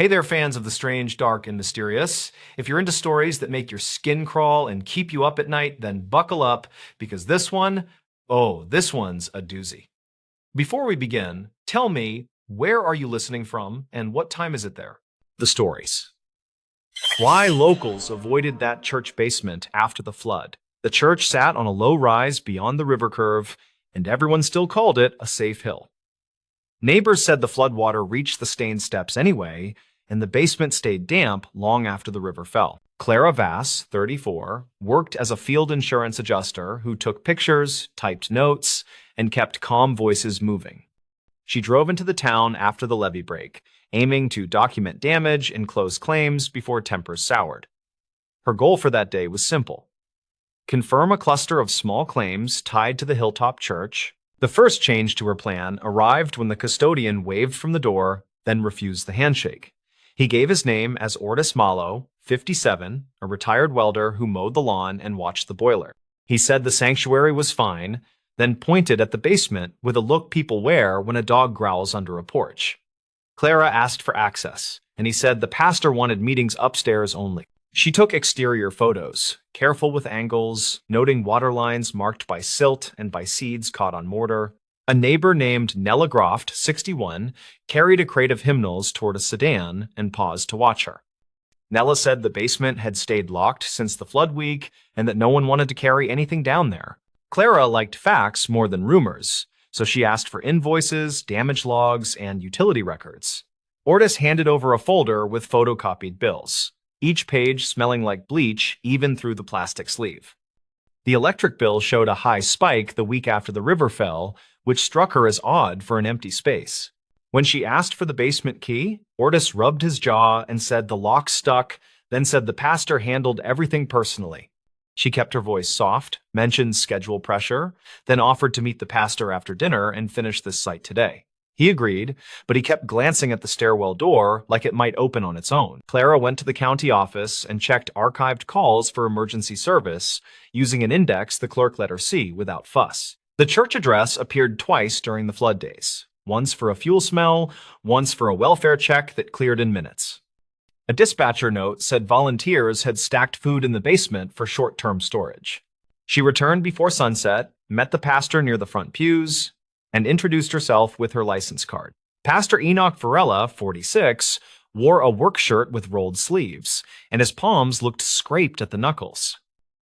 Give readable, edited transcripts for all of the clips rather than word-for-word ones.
Hey there, fans of the strange, dark, and mysterious. If you're into stories that make your skin crawl and keep you up at night, then buckle up because this one's a doozy. Before we begin, tell me, where are you listening from and what time is it there? The stories. Why locals avoided that church basement after the flood. The church sat on a low rise beyond the river curve, and everyone still called it a safe hill. Neighbors said the floodwater reached the stained steps anyway, and the basement stayed damp long after the river fell. Clara Vass, 34, worked as a field insurance adjuster who took pictures, typed notes, and kept calm voices moving. She drove into the town after the levee break, aiming to document damage and close claims before tempers soured. Her goal for that day was simple: confirm a cluster of small claims tied to the hilltop church. The first change to her plan arrived when the custodian waved from the door, then refused the handshake. He gave his name as Ortis Malo, 57, a retired welder who mowed the lawn and watched the boiler. He said the sanctuary was fine, then pointed at the basement with a look people wear when a dog growls under a porch. Clara asked for access, and he said the pastor wanted meetings upstairs only. She took exterior photos, careful with angles, noting water lines marked by silt and by seeds caught on mortar. A neighbor named Nella Groft, 61, carried a crate of hymnals toward a sedan and paused to watch her. Nella said the basement had stayed locked since the flood week and that no one wanted to carry anything down there. Clara liked facts more than rumors, so she asked for invoices, damage logs, and utility records. Ortis handed over a folder with photocopied bills, each page smelling like bleach even through the plastic sleeve. The electric bill showed a high spike the week after the river fell, which struck her as odd for an empty space. When she asked for the basement key, Ortis rubbed his jaw and said the lock stuck, then said the pastor handled everything personally. She kept her voice soft, mentioned schedule pressure, then offered to meet the pastor after dinner and finish this site today. He agreed, but he kept glancing at the stairwell door like it might open on its own. Clara went to the county office and checked archived calls for emergency service, using an index the clerk let her see without fuss. The church address appeared twice during the flood days, once for a fuel smell, once for a welfare check that cleared in minutes. A dispatcher note said volunteers had stacked food in the basement for short-term storage. She returned before sunset, met the pastor near the front pews, and introduced herself with her license card. Pastor Enoch Varela, 46, wore a work shirt with rolled sleeves, and his palms looked scraped at the knuckles.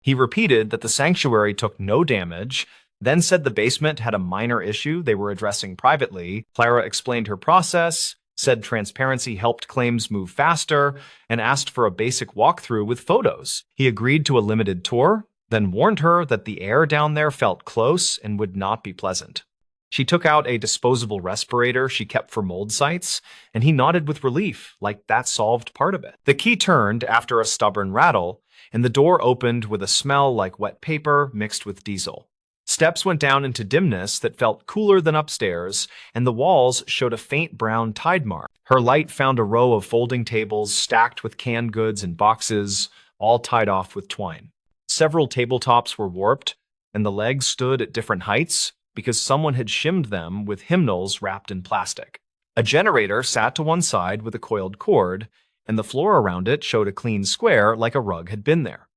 He repeated that the sanctuary took no damage, then said the basement had a minor issue they were addressing privately. Clara explained her process, said transparency helped claims move faster, and asked for a basic walkthrough with photos. He agreed to a limited tour, then warned her that the air down there felt close and would not be pleasant. She took out a disposable respirator she kept for mold sites, and he nodded with relief, like that solved part of it. The key turned after a stubborn rattle, and the door opened with a smell like wet paper mixed with diesel. Steps went down into dimness that felt cooler than upstairs, and the walls showed a faint brown tide mark. Her light found a row of folding tables stacked with canned goods and boxes, all tied off with twine. Several tabletops were warped, and the legs stood at different heights because someone had shimmed them with hymnals wrapped in plastic. A generator sat to one side with a coiled cord, and the floor around it showed a clean square like a rug had been there.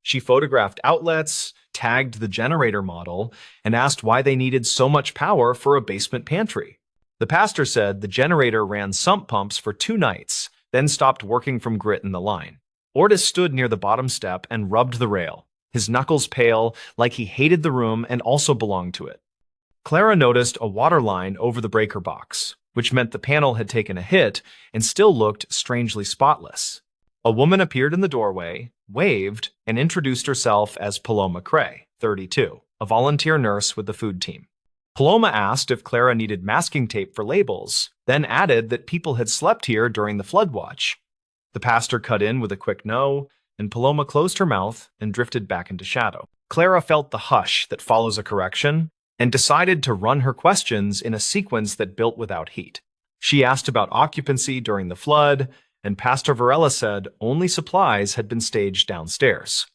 She photographed outlets, tagged the generator model, and asked why they needed so much power for a basement pantry. The pastor said the generator ran sump pumps for 2 nights, then stopped working from grit in the line. Ortis stood near the bottom step and rubbed the rail, his knuckles pale, like he hated the room and also belonged to it. Clara noticed a water line over the breaker box, which meant the panel had taken a hit and still looked strangely spotless. A woman appeared in the doorway, waved, and introduced herself as Paloma Cray, 32, a volunteer nurse with the food team. Paloma asked if Clara needed masking tape for labels, then added that people had slept here during the flood watch. The pastor cut in with a quick no, and Paloma closed her mouth and drifted back into shadow. Clara felt the hush that follows a correction and decided to run her questions in a sequence that built without heat. She asked about occupancy during the flood, and Pastor Varela said only supplies had been staged downstairs.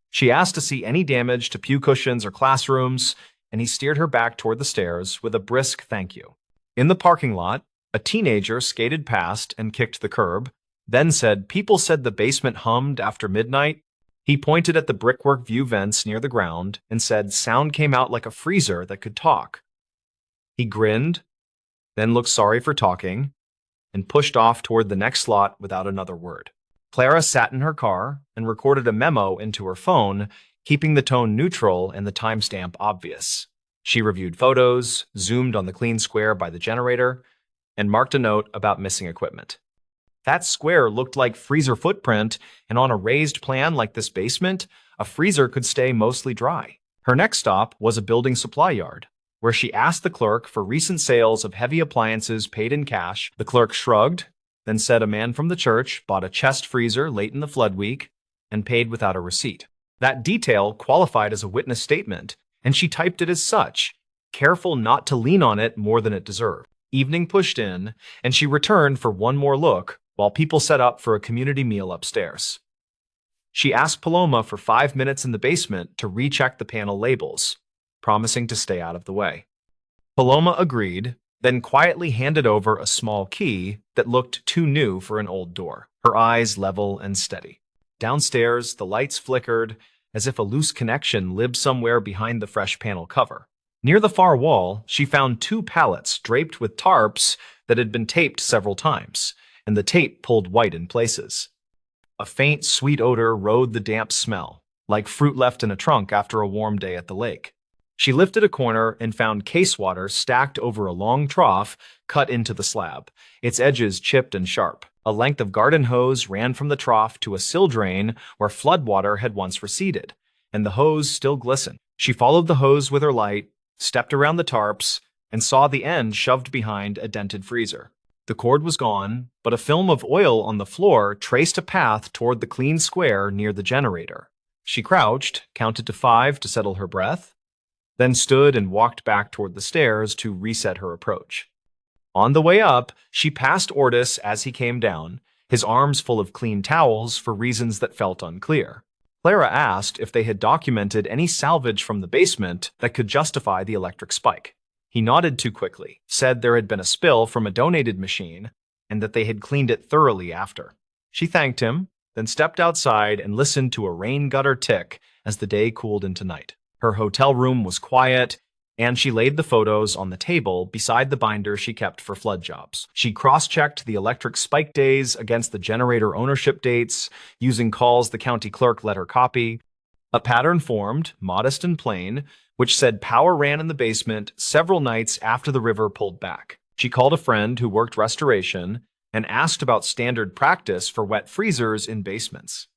She asked to see any damage to pew cushions or classrooms, and he steered her back toward the stairs with a brisk thank you. In the parking lot, A teenager skated past and kicked the curb, then said people said the basement hummed after midnight. He pointed at the brickwork view vents near the ground and said sound came out like a freezer that could talk. He grinned, then looked sorry for talking, and pushed off toward the next slot without another word. Clara sat in her car and recorded a memo into her phone, keeping the tone neutral and the timestamp obvious. She reviewed photos, zoomed on the clean square by the generator, and marked a note about missing equipment. That square looked like freezer footprint, and on a raised plan like this basement, a freezer could stay mostly dry. Her next stop was a building supply yard, where she asked the clerk for recent sales of heavy appliances paid in cash. The clerk shrugged, then said a man from the church bought a chest freezer late in the flood week and paid without a receipt. That detail qualified as a witness statement, and she typed it as such, careful not to lean on it more than it deserved. Evening pushed in, and she returned for one more look while people set up for a community meal upstairs. She asked Paloma for 5 minutes in the basement to recheck the panel labels, promising to stay out of the way. Paloma agreed, then quietly handed over a small key that looked too new for an old door, her eyes level and steady. Downstairs, the lights flickered, as if a loose connection lived somewhere behind the fresh panel cover. Near the far wall, she found 2 pallets draped with tarps that had been taped several times, and the tape pulled white in places. A faint, sweet odor rode the damp smell, like fruit left in a trunk after a warm day at the lake. She lifted a corner and found case water stacked over a long trough cut into the slab, its edges chipped and sharp. A length of garden hose ran from the trough to a sill drain where floodwater had once receded, and the hose still glistened. She followed the hose with her light, stepped around the tarps, and saw the end shoved behind a dented freezer. The cord was gone, but a film of oil on the floor traced a path toward the clean square near the generator. She crouched, counted to 5 to settle her breath, then stood and walked back toward the stairs to reset her approach. On the way up, she passed Ortis as he came down, his arms full of clean towels for reasons that felt unclear. Clara asked if they had documented any salvage from the basement that could justify the electric spike. He nodded too quickly, said there had been a spill from a donated machine, and that they had cleaned it thoroughly after. She thanked him, then stepped outside and listened to a rain gutter tick as the day cooled into night. Her hotel room was quiet, and she laid the photos on the table beside the binder she kept for flood jobs. She cross-checked the electric spike days against the generator ownership dates, using calls the county clerk let her copy. A pattern formed, modest and plain, which said power ran in the basement several nights after the river pulled back. She called a friend who worked restoration and asked about standard practice for wet freezers in basements.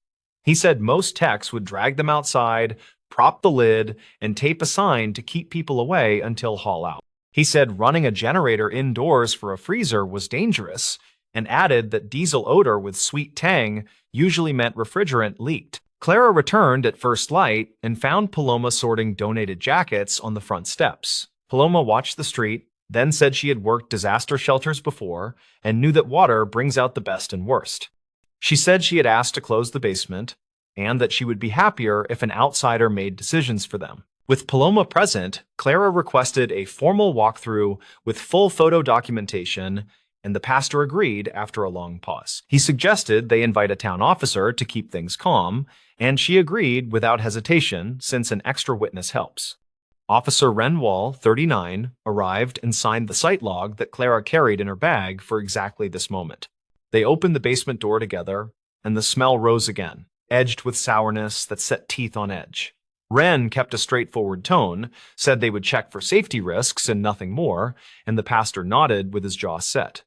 He said most techs would drag them outside, prop the lid, and tape a sign to keep people away until haul out. He said running a generator indoors for a freezer was dangerous, and added that diesel odor with sweet tang usually meant refrigerant leaked. Clara returned at first light and found Paloma sorting donated jackets on the front steps. Paloma watched the street, then said she had worked disaster shelters before and knew that water brings out the best and worst. She said she had asked to close the basement and that she would be happier if an outsider made decisions for them. With Paloma present, Clara requested a formal walkthrough with full photo documentation, and the pastor agreed after a long pause. He suggested they invite a town officer to keep things calm, and she agreed without hesitation since an extra witness helps. Officer Renwall, 39, arrived and signed the site log that Clara carried in her bag for exactly this moment. They opened the basement door together, and the smell rose again, edged with sourness that set teeth on edge. Wren kept a straightforward tone, said they would check for safety risks and nothing more, and the pastor nodded with his jaw set.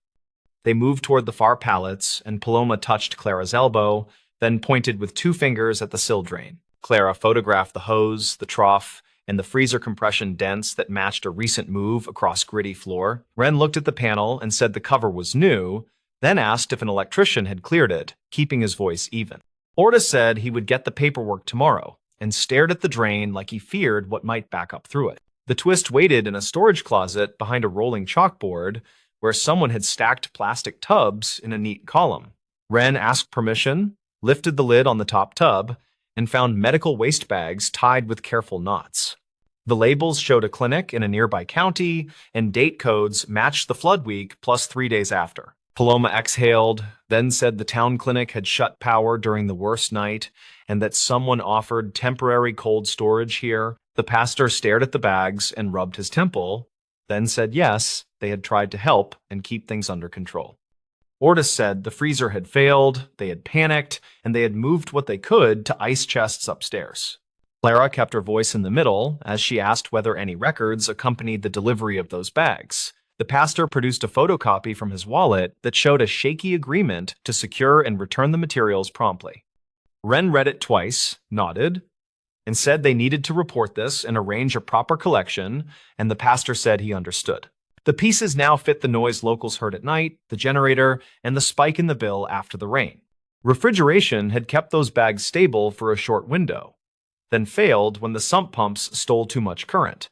They moved toward the far pallets, and Paloma touched Clara's elbow, then pointed with 2 fingers at the sill drain. Clara photographed the hose, the trough, and the freezer compression dents that matched a recent move across gritty floor. Wren looked at the panel and said the cover was new, then asked if an electrician had cleared it, keeping his voice even. Ortis said he would get the paperwork tomorrow, and stared at the drain like he feared what might back up through it. The twist waited in a storage closet behind a rolling chalkboard where someone had stacked plastic tubs in a neat column. Wren asked permission, lifted the lid on the top tub, and found medical waste bags tied with careful knots. The labels showed a clinic in a nearby county, and date codes matched the flood week plus 3 days after. Paloma exhaled, then said the town clinic had shut power during the worst night and that someone offered temporary cold storage here. The pastor stared at the bags and rubbed his temple, then said yes, they had tried to help and keep things under control. Ortis said the freezer had failed, they had panicked, and they had moved what they could to ice chests upstairs. Clara kept her voice in the middle as she asked whether any records accompanied the delivery of those bags. The pastor produced a photocopy from his wallet that showed a shaky agreement to secure and return the materials promptly. Wren read it twice, nodded, and said they needed to report this and arrange a proper collection, and the pastor said he understood. The pieces now fit the noise locals heard at night, the generator, and the spike in the bill after the rain. Refrigeration had kept those bags stable for a short window, then failed when the sump pumps stole too much current.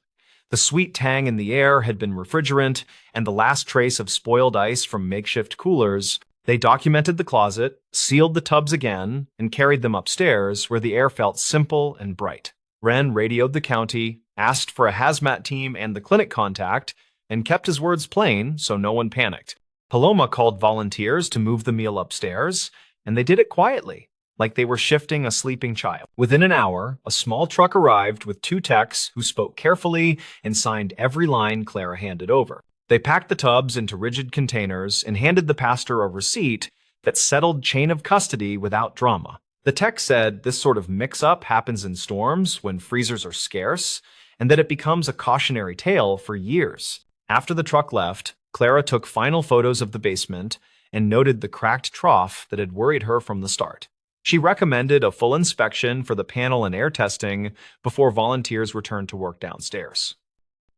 The sweet tang in the air had been refrigerant, and the last trace of spoiled ice from makeshift coolers. They documented the closet, sealed the tubs again, and carried them upstairs where the air felt simple and bright. Wren radioed the county, asked for a hazmat team and the clinic contact, and kept his words plain so no one panicked. Paloma called volunteers to move the meal upstairs, and they did it quietly, like they were shifting a sleeping child. Within an hour, a small truck arrived with 2 techs who spoke carefully and signed every line Clara handed over. They packed the tubs into rigid containers and handed the pastor a receipt that settled chain of custody without drama. The tech said this sort of mix-up happens in storms when freezers are scarce, and that it becomes a cautionary tale for years. After the truck left, Clara took final photos of the basement and noted the cracked trough that had worried her from the start. She recommended a full inspection for the panel and air testing before volunteers returned to work downstairs.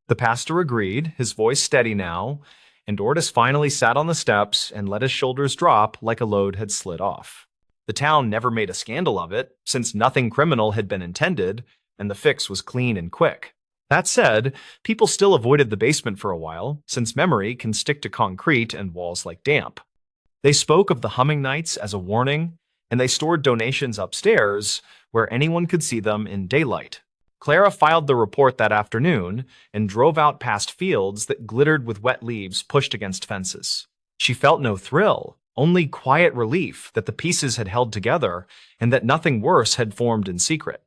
The pastor agreed, his voice steady now, and Ortis finally sat on the steps and let his shoulders drop like a load had slid off. The town never made a scandal of it, since nothing criminal had been intended, and the fix was clean and quick. That said, people still avoided the basement for a while, since memory can stick to concrete and walls like damp. They spoke of the humming nights as a warning, and they stored donations upstairs where anyone could see them in daylight. Clara filed the report that afternoon and drove out past fields that glittered with wet leaves pushed against fences. She felt no thrill, only quiet relief that the pieces had held together and that nothing worse had formed in secret.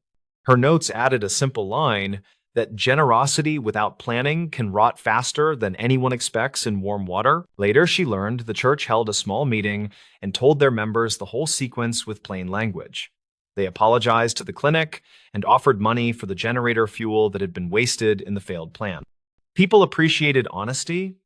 Her notes added a simple line that generosity without planning can rot faster than anyone expects in warm water. Later, she learned the church held a small meeting and told their members the whole sequence with plain language. They apologized to the clinic and offered money for the generator fuel that had been wasted in the failed plan. People appreciated honesty,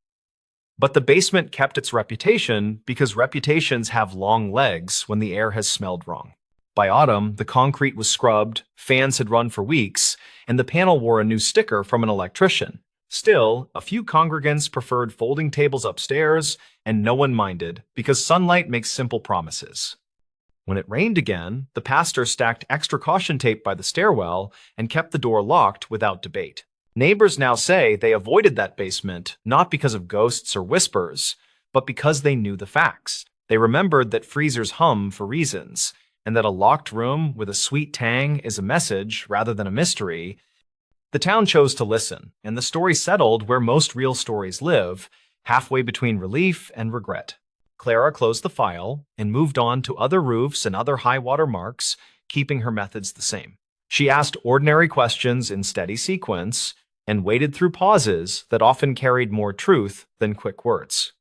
but the basement kept its reputation because reputations have long legs when the air has smelled wrong. By autumn, the concrete was scrubbed, fans had run for weeks, and the panel wore a new sticker from an electrician. Still, a few congregants preferred folding tables upstairs, and no one minded because sunlight makes simple promises. When it rained again, the pastor stacked extra caution tape by the stairwell and kept the door locked without debate. Neighbors now say they avoided that basement not because of ghosts or whispers, but because they knew the facts. They remembered that freezers hum for reasons, and that a locked room with a sweet tang is a message rather than a mystery. The town chose to listen, and the story settled where most real stories live, halfway between relief and regret. Clara closed the file and moved on to other roofs and other high-water marks, keeping her methods the same. She asked ordinary questions in steady sequence and waded through pauses that often carried more truth than quick words.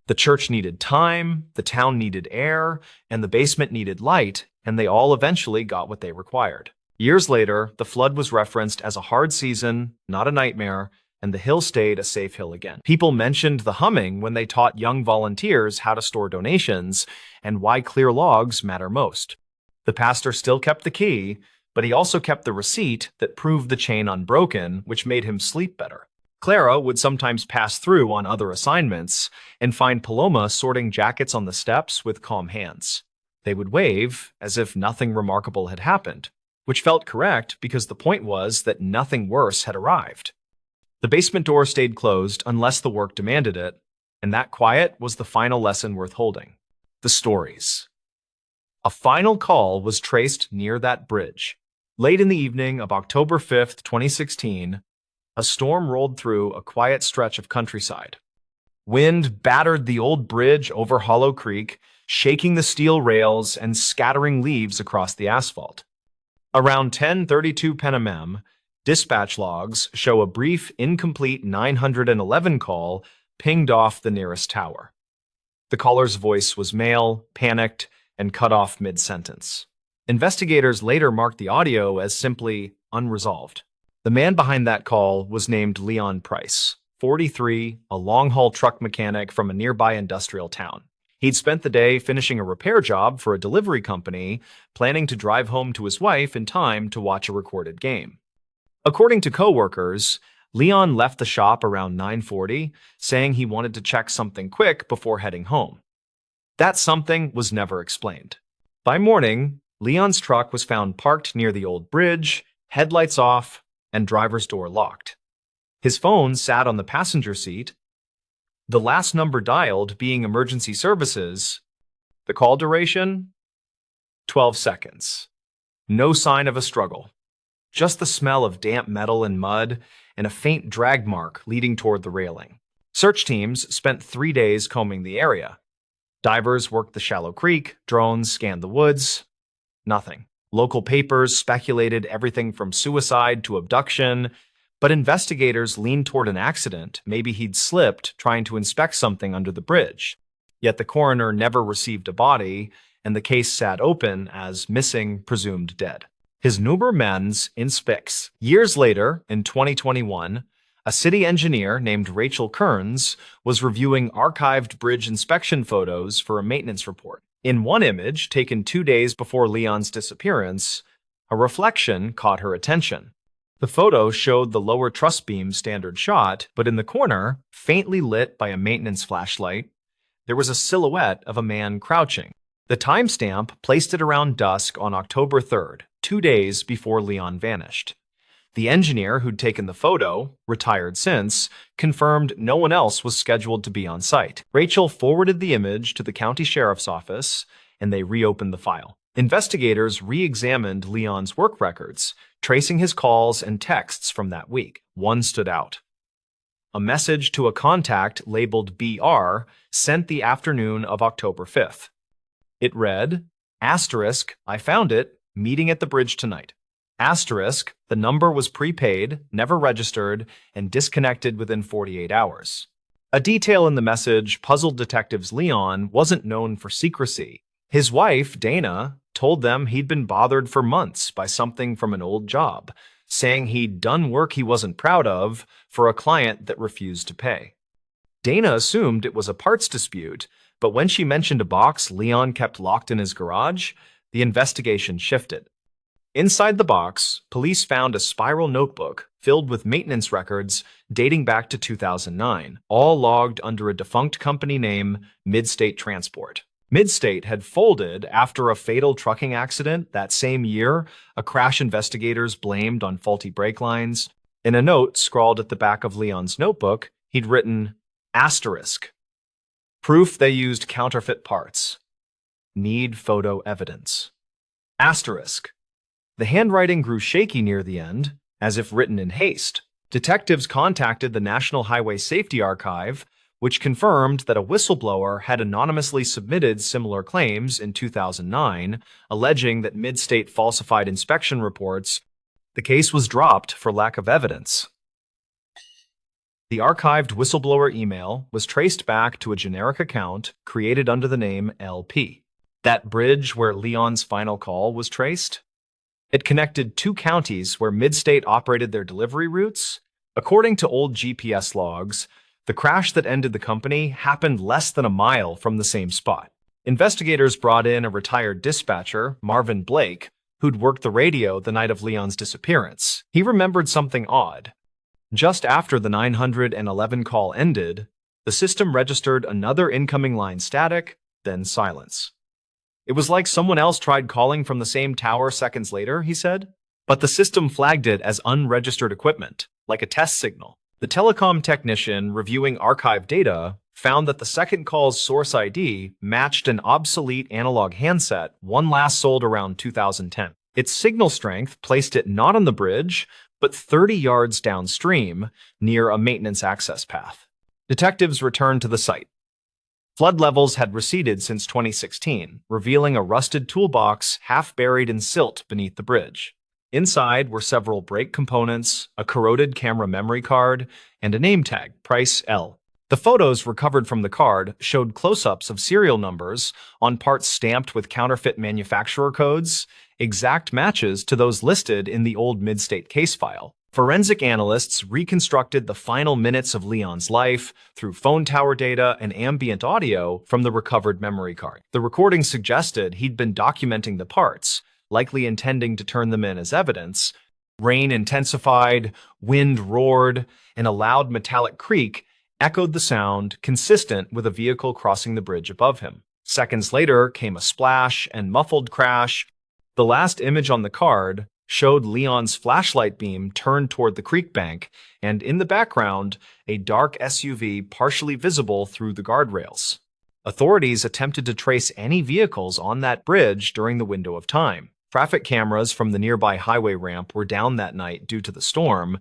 The church needed time, the town needed air, and the basement needed light, and they all eventually got what they required. Years later, the flood was referenced as a hard season, not a nightmare, and the hill stayed a safe hill again. People mentioned the humming when they taught young volunteers how to store donations and why clear logs matter most. The pastor still kept the key, but he also kept the receipt that proved the chain unbroken, which made him sleep better. Clara would sometimes pass through on other assignments and find Paloma sorting jackets on the steps with calm hands. They would wave as if nothing remarkable had happened, which felt correct because the point was that nothing worse had arrived. The basement door stayed closed unless the work demanded it, and that quiet was the final lesson worth holding. The stories. A final call was traced near that bridge. Late in the evening of October 5th, 2016, a storm rolled through a quiet stretch of countryside. Wind battered the old bridge over Hollow Creek, shaking the steel rails and scattering leaves across the asphalt. Around 10:32 p.m., dispatch logs show a brief, incomplete 911 call pinged off the nearest tower. The caller's voice was male, panicked, and cut off mid-sentence. Investigators later marked the audio as simply unresolved. The man behind that call was named Leon Price, 43, a long-haul truck mechanic from a nearby industrial town. He'd spent the day finishing a repair job for a delivery company, planning to drive home to his wife in time to watch a recorded game. According to coworkers, Leon left the shop around 9:40, saying he wanted to check something quick before heading home. That something was never explained. By morning, Leon's truck was found parked near the old bridge, headlights off, and driver's door locked. His phone sat on the passenger seat, the last number dialed being emergency services. The call duration? 12 seconds. No sign of a struggle. Just the smell of damp metal and mud, and a faint drag mark leading toward the railing. Search teams spent 3 days combing the area. Divers worked the shallow creek, drones scanned the woods. Nothing. Local papers speculated everything from suicide to abduction, but investigators leaned toward an accident. Maybe he'd slipped trying to inspect something under the bridge. Yet the coroner never received a body, and the case sat open as missing, presumed dead. His Nummer mens in Spix. Years later, in 2021, a city engineer named Rachel Kearns was reviewing archived bridge inspection photos for a maintenance report. In one image, taken 2 days before Leon's disappearance, a reflection caught her attention. The photo showed the lower truss beam standard shot, but in the corner, faintly lit by a maintenance flashlight, there was a silhouette of a man crouching. The timestamp placed it around dusk on October 3rd, 2 days before Leon vanished. The engineer who'd taken the photo, retired since, confirmed no one else was scheduled to be on site. Rachel forwarded the image to the county sheriff's office, and they reopened the file. Investigators re-examined Leon's work records, tracing his calls and texts from that week. One stood out. A message to a contact labeled BR sent the afternoon of October 5th. It read, asterisk, I found it, meeting at the bridge tonight. Asterisk, the number was prepaid, never registered, and disconnected within 48 hours. A detail in the message puzzled detectives. Leon wasn't known for secrecy. His wife, Dana, told them he'd been bothered for months by something from an old job, saying he'd done work he wasn't proud of for a client that refused to pay. Dana assumed it was a parts dispute, but when she mentioned a box Leon kept locked in his garage, the investigation shifted. Inside the box, police found a spiral notebook filled with maintenance records dating back to 2009, all logged under a defunct company name, Midstate Transport. Midstate had folded after a fatal trucking accident that same year, a crash investigators blamed on faulty brake lines. In a note scrawled at the back of Leon's notebook, he'd written, asterisk, proof they used counterfeit parts. Need photo evidence. Asterisk. The handwriting grew shaky near the end, as if written in haste. Detectives contacted the National Highway Safety Archive, which confirmed that a whistleblower had anonymously submitted similar claims in 2009, alleging that Midstate falsified inspection reports. The case was dropped for lack of evidence. The archived whistleblower email was traced back to a generic account created under the name LP. That bridge where Leon's final call was traced? It connected 2 counties where Midstate operated their delivery routes. According to old GPS logs, the crash that ended the company happened less than a mile from the same spot. Investigators brought in a retired dispatcher, Marvin Blake, who'd worked the radio the night of Leon's disappearance. He remembered something odd. Just after the 911 call ended, the system registered another incoming line static, then silence. It was like someone else tried calling from the same tower seconds later, he said. But the system flagged it as unregistered equipment, like a test signal. The telecom technician reviewing archive data found that the second call's source ID matched an obsolete analog handset, one last sold around 2010. Its signal strength placed it not on the bridge, but 30 yards downstream, near a maintenance access path. Detectives returned to the site. Flood levels had receded since 2016, revealing a rusted toolbox half buried in silt beneath the bridge. Inside were several brake components, a corroded camera memory card, and a name tag, Price L. The photos recovered from the card showed close-ups of serial numbers on parts stamped with counterfeit manufacturer codes, exact matches to those listed in the old Mid-State case file. Forensic analysts reconstructed the final minutes of Leon's life through phone tower data and ambient audio from the recovered memory card. The recording suggested he'd been documenting the parts, likely intending to turn them in as evidence. Rain intensified, wind roared, and a loud metallic creak echoed the sound consistent with a vehicle crossing the bridge above him. Seconds later came a splash and muffled crash. The last image on the card showed Leon's flashlight beam turned toward the creek bank, and in the background, a dark SUV partially visible through the guardrails. Authorities attempted to trace any vehicles on that bridge during the window of time. Traffic cameras from the nearby highway ramp were down that night due to the storm,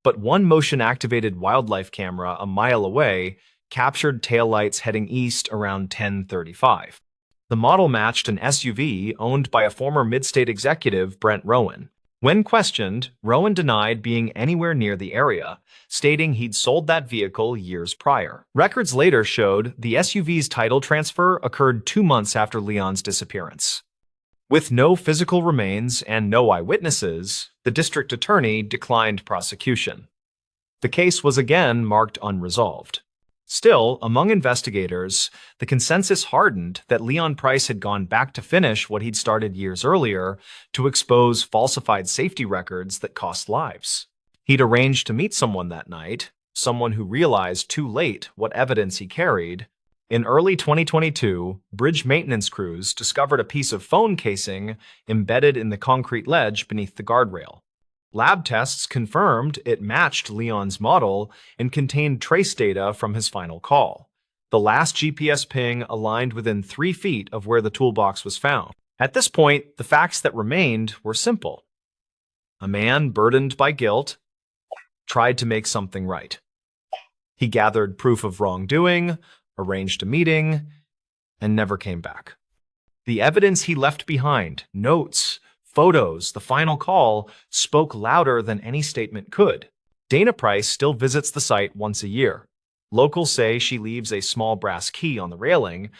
but one motion-activated wildlife camera a mile away captured taillights heading east around 10:35. The model matched an SUV owned by a former Mid-State executive, Brent Rowan. When questioned, Rowan denied being anywhere near the area, stating he'd sold that vehicle years prior. Records later showed the SUV's title transfer occurred 2 months after Leon's disappearance. With no physical remains and no eyewitnesses, the district attorney declined prosecution. The case was again marked unresolved. Still, among investigators, the consensus hardened that Leon Price had gone back to finish what he'd started years earlier to expose falsified safety records that cost lives. He'd arranged to meet someone that night, someone who realized too late what evidence he carried. In early 2022, bridge maintenance crews discovered a piece of phone casing embedded in the concrete ledge beneath the guardrail. Lab tests confirmed it matched Leon's model and contained trace data from his final call. The last GPS ping aligned within 3 feet of where the toolbox was found. At this point, the facts that remained were simple. A man burdened by guilt tried to make something right. He gathered proof of wrongdoing, arranged a meeting, and never came back. The evidence he left behind, notes, photos, the final call, spoke louder than any statement could. Dana Price still visits the site once a year. Locals say she leaves a small brass key on the railing.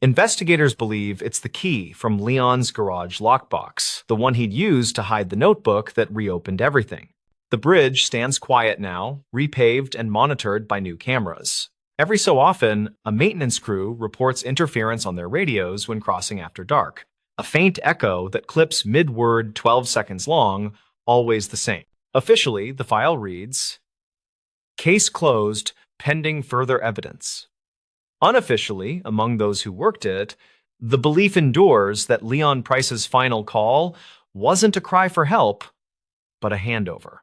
Investigators believe it's the key from Leon's garage lockbox, the one he'd used to hide the notebook that reopened everything. The bridge stands quiet now, repaved and monitored by new cameras. Every so often, a maintenance crew reports interference on their radios when crossing after dark. A faint echo that clips mid-word 12 seconds long, always the same. Officially, the file reads, "Case closed, pending further evidence." Unofficially, among those who worked it, the belief endures that Leon Price's final call wasn't a cry for help, but a handover.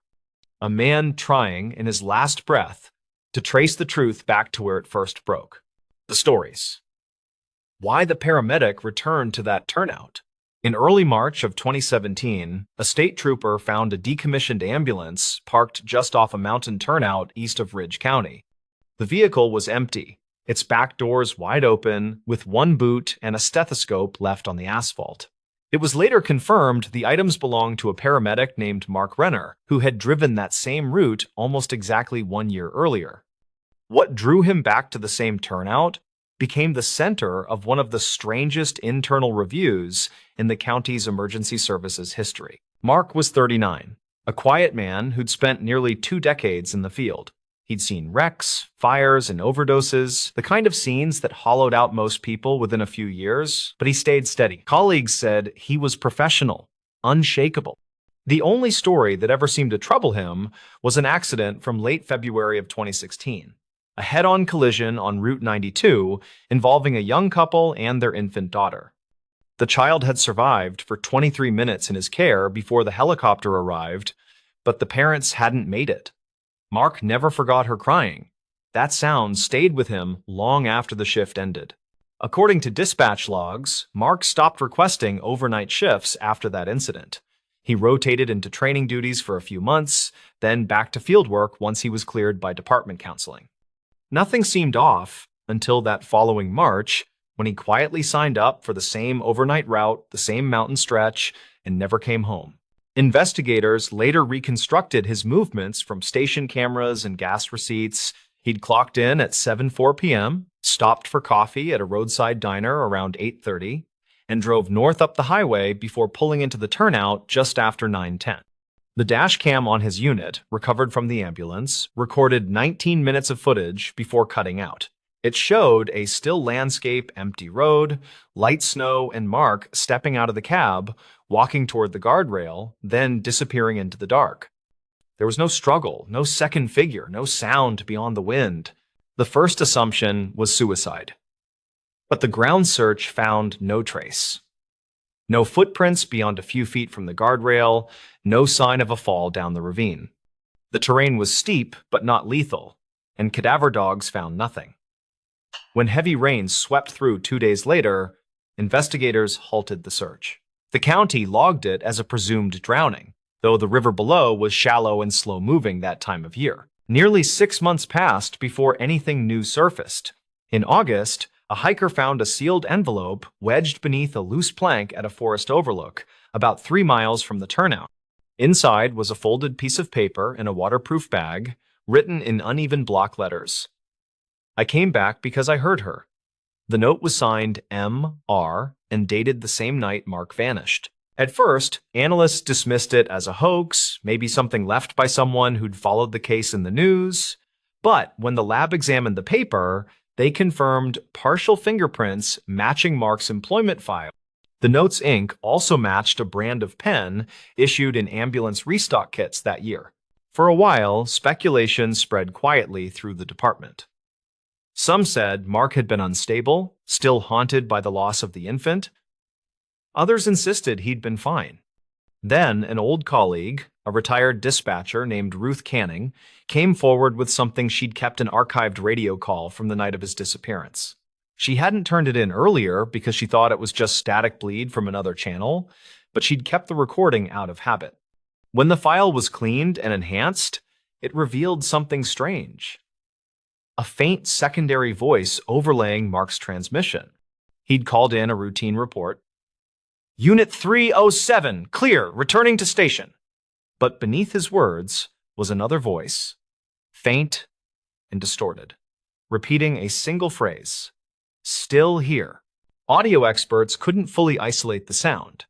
A man trying, in his last breath, to trace the truth back to where it first broke. The stories. Why the paramedic returned to that turnout. In early March of 2017, a state trooper found a decommissioned ambulance parked just off a mountain turnout east of Ridge County. The vehicle was empty, its back doors wide open, with one boot and a stethoscope left on the asphalt. It was later confirmed the items belonged to a paramedic named Mark Renner, who had driven that same route almost exactly 1 year earlier. What drew him back to the same turnout became the center of one of the strangest internal reviews in the county's emergency services history. Mark was 39, a quiet man who'd spent nearly 2 decades in the field. He'd seen wrecks, fires, and overdoses, the kind of scenes that hollowed out most people within a few years, but he stayed steady. Colleagues said he was professional, unshakable. The only story that ever seemed to trouble him was an accident from late February of 2016. A head-on collision on Route 92 involving a young couple and their infant daughter. The child had survived for 23 minutes in his care before the helicopter arrived, but the parents hadn't made it. Mark never forgot her crying. That sound stayed with him long after the shift ended. According to dispatch logs, Mark stopped requesting overnight shifts after that incident. He rotated into training duties for a few months, then back to field work once he was cleared by department counseling. Nothing seemed off until that following March, when he quietly signed up for the same overnight route, the same mountain stretch, and never came home. Investigators later reconstructed his movements from station cameras and gas receipts. He'd clocked in at 7:04 p.m., stopped for coffee at a roadside diner around 8:30, and drove north up the highway before pulling into the turnout just after 9:10. The dash cam on his unit, recovered from the ambulance, recorded 19 minutes of footage before cutting out. It showed a still landscape, empty road, light snow, and Mark stepping out of the cab, walking toward the guardrail, then disappearing into the dark. There was no struggle, no second figure, no sound beyond the wind. The first assumption was suicide. But the ground search found no trace. No footprints beyond a few feet from the guardrail, no sign of a fall down the ravine. The terrain was steep but not lethal, and cadaver dogs found nothing. When heavy rains swept through 2 days later, investigators halted the search. The county logged it as a presumed drowning, though the river below was shallow and slow-moving that time of year. Nearly 6 months passed before anything new surfaced. In August, a hiker found a sealed envelope wedged beneath a loose plank at a forest overlook, about 3 miles from the turnout. Inside was a folded piece of paper in a waterproof bag, written in uneven block letters. "I came back because I heard her." The note was signed M.R. and dated the same night Mark vanished. At first, analysts dismissed it as a hoax, maybe something left by someone who'd followed the case in the news. But when the lab examined the paper, they confirmed partial fingerprints matching Mark's employment file. The note's ink also matched a brand of pen issued in ambulance restock kits that year. For a while, speculation spread quietly through the department. Some said Mark had been unstable, still haunted by the loss of the infant. Others insisted he'd been fine. Then an old colleague, a retired dispatcher named Ruth Canning, came forward with something she'd kept an archived radio call from the night of his disappearance. She hadn't turned it in earlier because she thought it was just static bleed from another channel, but she'd kept the recording out of habit. When the file was cleaned and enhanced, it revealed something strange. A faint secondary voice overlaying Mark's transmission. He'd called in a routine report. "Unit 307, clear, returning to station." But beneath his words was another voice, faint and distorted, repeating a single phrase, "Still here." Audio experts couldn't fully isolate the sound.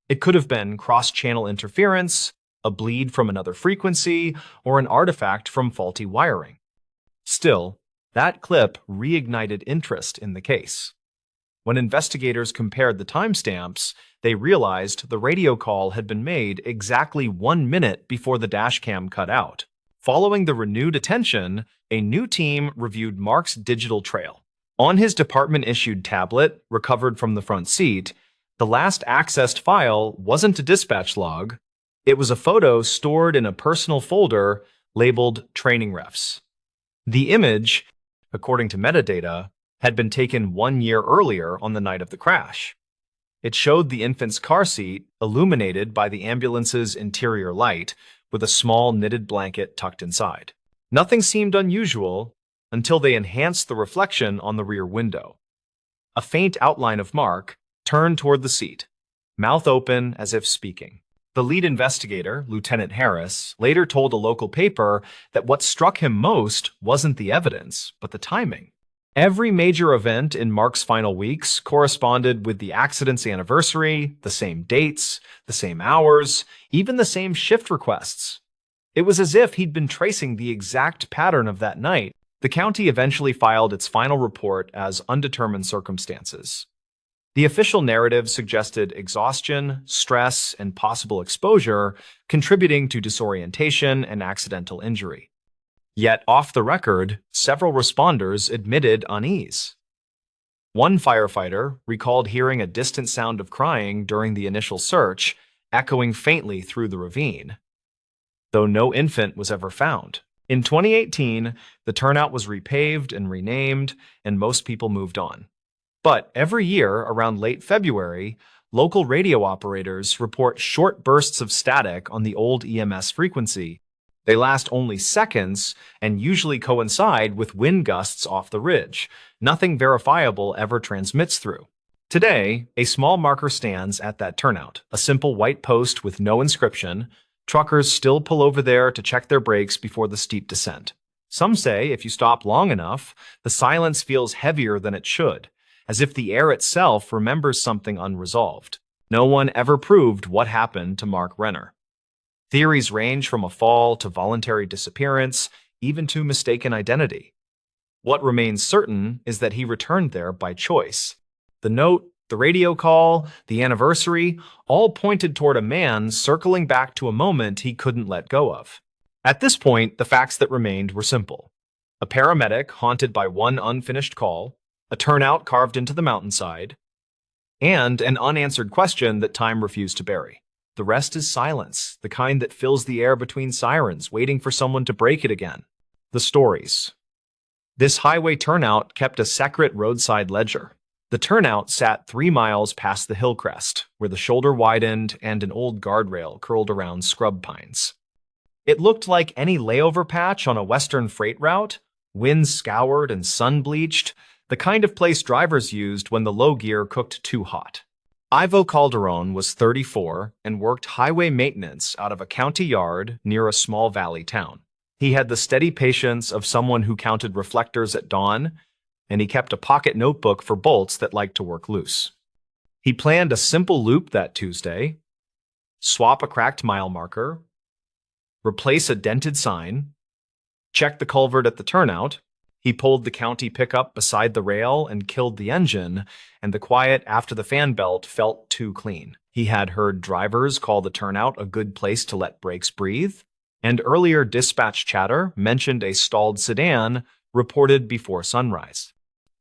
It could have been cross-channel interference, a bleed from another frequency, or an artifact from faulty wiring. Still, that clip reignited interest in the case. When investigators compared the timestamps, they realized the radio call had been made exactly 1 minute before the dashcam cut out. Following the renewed attention, a new team reviewed Mark's digital trail. On his department-issued tablet, recovered from the front seat, the last accessed file wasn't a dispatch log. It was a photo stored in a personal folder labeled Training Refs. The image, according to metadata, had been taken 1 year earlier on the night of the crash. It showed the infant's car seat illuminated by the ambulance's interior light with a small knitted blanket tucked inside. Nothing seemed unusual until they enhanced the reflection on the rear window. A faint outline of Mark turned toward the seat, mouth open as if speaking. The lead investigator, Lieutenant Harris, later told a local paper that what struck him most wasn't the evidence, but the timing. Every major event in Mark's final weeks corresponded with the accident's anniversary, the same dates, the same hours, even the same shift requests. It was as if he'd been tracing the exact pattern of that night. The county eventually filed its final report as undetermined circumstances. The official narrative suggested exhaustion, stress, and possible exposure contributing to disorientation and accidental injury. Yet, off the record, several responders admitted unease. One firefighter recalled hearing a distant sound of crying during the initial search, echoing faintly through the ravine, though no infant was ever found. In 2018, the turnout was repaved and renamed, and most people moved on. But every year, around late February, Local radio operators report short bursts of static on the old EMS frequency. They last only seconds and usually coincide with wind gusts off the ridge. Nothing verifiable ever transmits through. Today, a small marker stands at that turnout, a simple white post with no inscription. Truckers still pull over there to check their brakes before the steep descent. Some say if you stop long enough, the silence feels heavier than it should, as if the air itself remembers something unresolved. No one ever proved what happened to Mark Renner. Theories range from a fall to voluntary disappearance, even to mistaken identity. What remains certain is that he returned there by choice. The note, the radio call, the anniversary, all pointed toward a man circling back to a moment he couldn't let go of. At this point, the facts that remained were simple. A paramedic haunted by one unfinished call, a turnout carved into the mountainside, and an unanswered question that time refused to bury. The rest is silence, the kind that fills the air between sirens, waiting for someone to break it again. The stories. This highway turnout kept a secret roadside ledger. The turnout sat 3 miles past the hill crest, where the shoulder widened and an old guardrail curled around scrub pines. It looked like any layover patch on a western freight route, wind-scoured and sun-bleached, the kind of place drivers used when the low gear cooked too hot. Ivo Calderon was 34 and worked highway maintenance out of a county yard near a small valley town. He had the steady patience of someone who counted reflectors at dawn, and he kept a pocket notebook for bolts that liked to work loose. He planned a simple loop that Tuesday: swap a cracked mile marker, replace a dented sign, check the culvert at the turnout. He pulled the county pickup beside the rail and killed the engine, and the quiet after the fan belt felt too clean. He had heard drivers call the turnout a good place to let brakes breathe, and earlier dispatch chatter mentioned a stalled sedan reported before sunrise.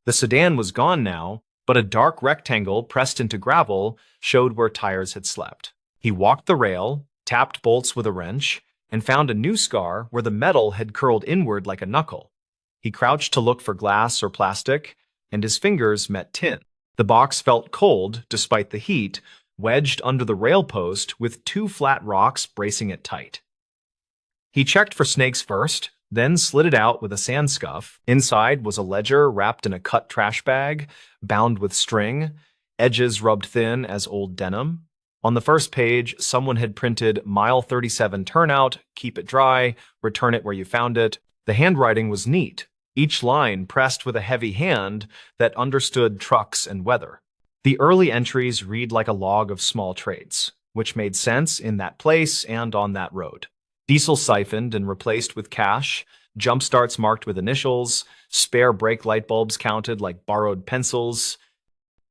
The sedan was gone now, but a dark rectangle pressed into gravel showed where tires had slept. He walked the rail, tapped bolts with a wrench, and found a new scar where the metal had curled inward like a knuckle. He crouched to look for glass or plastic, and his fingers met tin. The box felt cold despite the heat, wedged under the rail post with 2 flat rocks bracing it tight. He checked for snakes first, then slid it out with a sand scuff. Inside was a ledger wrapped in a cut trash bag, bound with string, edges rubbed thin as old denim. On the first page, someone had printed Mile 37 turnout, keep it dry, return it where you found it. The handwriting was neat, each line pressed with a heavy hand that understood trucks and weather. The early entries read like a log of small trades, which made sense in that place and on that road. Diesel siphoned and replaced with cash, jump starts marked with initials, spare brake light bulbs counted like borrowed pencils.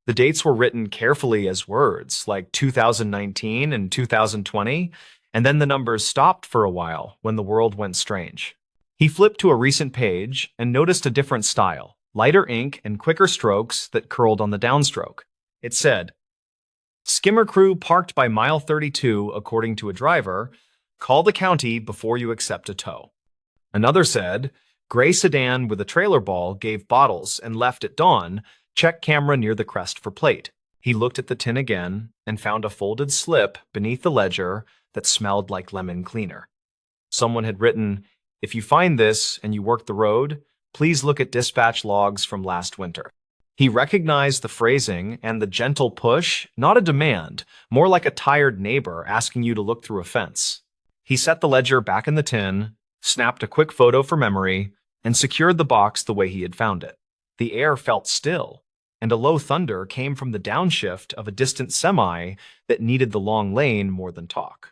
The dates were written carefully as words, like 2019 and 2020, and then the numbers stopped for a while when the world went strange. He flipped to a recent page and noticed a different style, lighter ink and quicker strokes that curled on the downstroke. It said, "Skimmer crew parked by mile 32 according to a driver. Call the county before you accept a tow." Another said, "Gray sedan with a trailer ball gave bottles and left at dawn. Check camera near the crest for plate." He looked at the tin again and found a folded slip beneath the ledger that smelled like lemon cleaner. Someone had written, "If you find this and you work the road, please look at dispatch logs from last winter." He recognized the phrasing and the gentle push, not a demand, more like a tired neighbor asking you to look through a fence. He set the ledger back in the tin, snapped a quick photo for memory, and secured the box the way he had found it. The air felt still, and a low thunder came from the downshift of a distant semi that needed the long lane more than talk.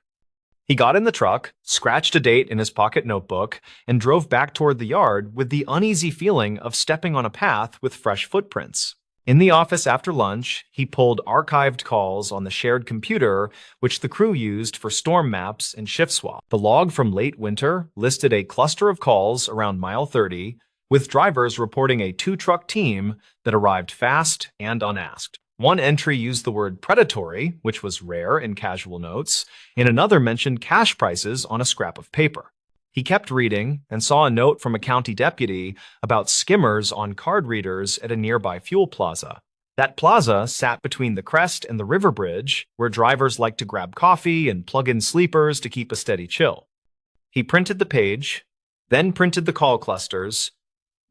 He got in the truck, scratched a date in his pocket notebook, and drove back toward the yard with the uneasy feeling of stepping on a path with fresh footprints. In the office after lunch, he pulled archived calls on the shared computer, which the crew used for storm maps and shift swap. The log from late winter listed a cluster of calls around mile 30, with drivers reporting a 2-truck team that arrived fast and unasked. One entry used the word predatory, which was rare in casual notes, and another mentioned cash prices on a scrap of paper. He kept reading and saw a note from a county deputy about skimmers on card readers at a nearby fuel plaza. That plaza sat between the crest and the river bridge, where drivers like to grab coffee and plug in sleepers to keep a steady chill. He printed the page, then printed the call clusters,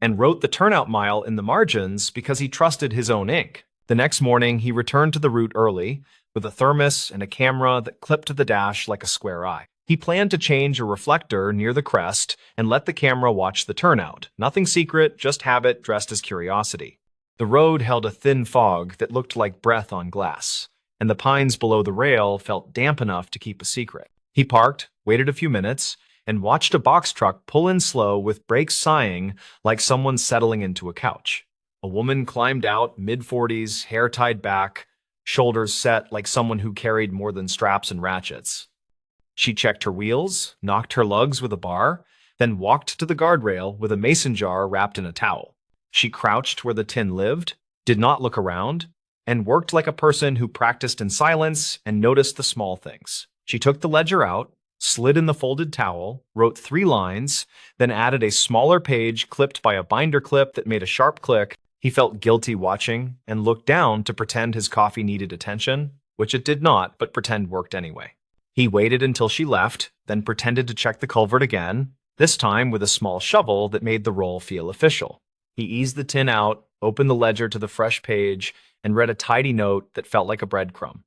and wrote the turnout mile in the margins because he trusted his own ink. The next morning, he returned to the route early, with a thermos and a camera that clipped to the dash like a square eye. He planned to change a reflector near the crest and let the camera watch the turnout. Nothing secret, just habit dressed as curiosity. The road held a thin fog that looked like breath on glass, and the pines below the rail felt damp enough to keep a secret. He parked, waited a few minutes, and watched a box truck pull in slow with brakes sighing like someone settling into a couch. A woman climbed out, mid-40s, hair tied back, shoulders set like someone who carried more than straps and ratchets. She checked her wheels, knocked her lugs with a bar, then walked to the guardrail with a mason jar wrapped in a towel. She crouched where the tin lived, did not look around, and worked like a person who practiced in silence and noticed the small things. She took the ledger out, slid in the folded towel, wrote 3 lines, then added a smaller page clipped by a binder clip that made a sharp click. He felt guilty watching and looked down to pretend his coffee needed attention, which it did not, but pretend worked anyway. He waited until she left, then pretended to check the culvert again, this time with a small shovel that made the roll feel official. He eased the tin out, opened the ledger to the fresh page, and read a tidy note that felt like a breadcrumb.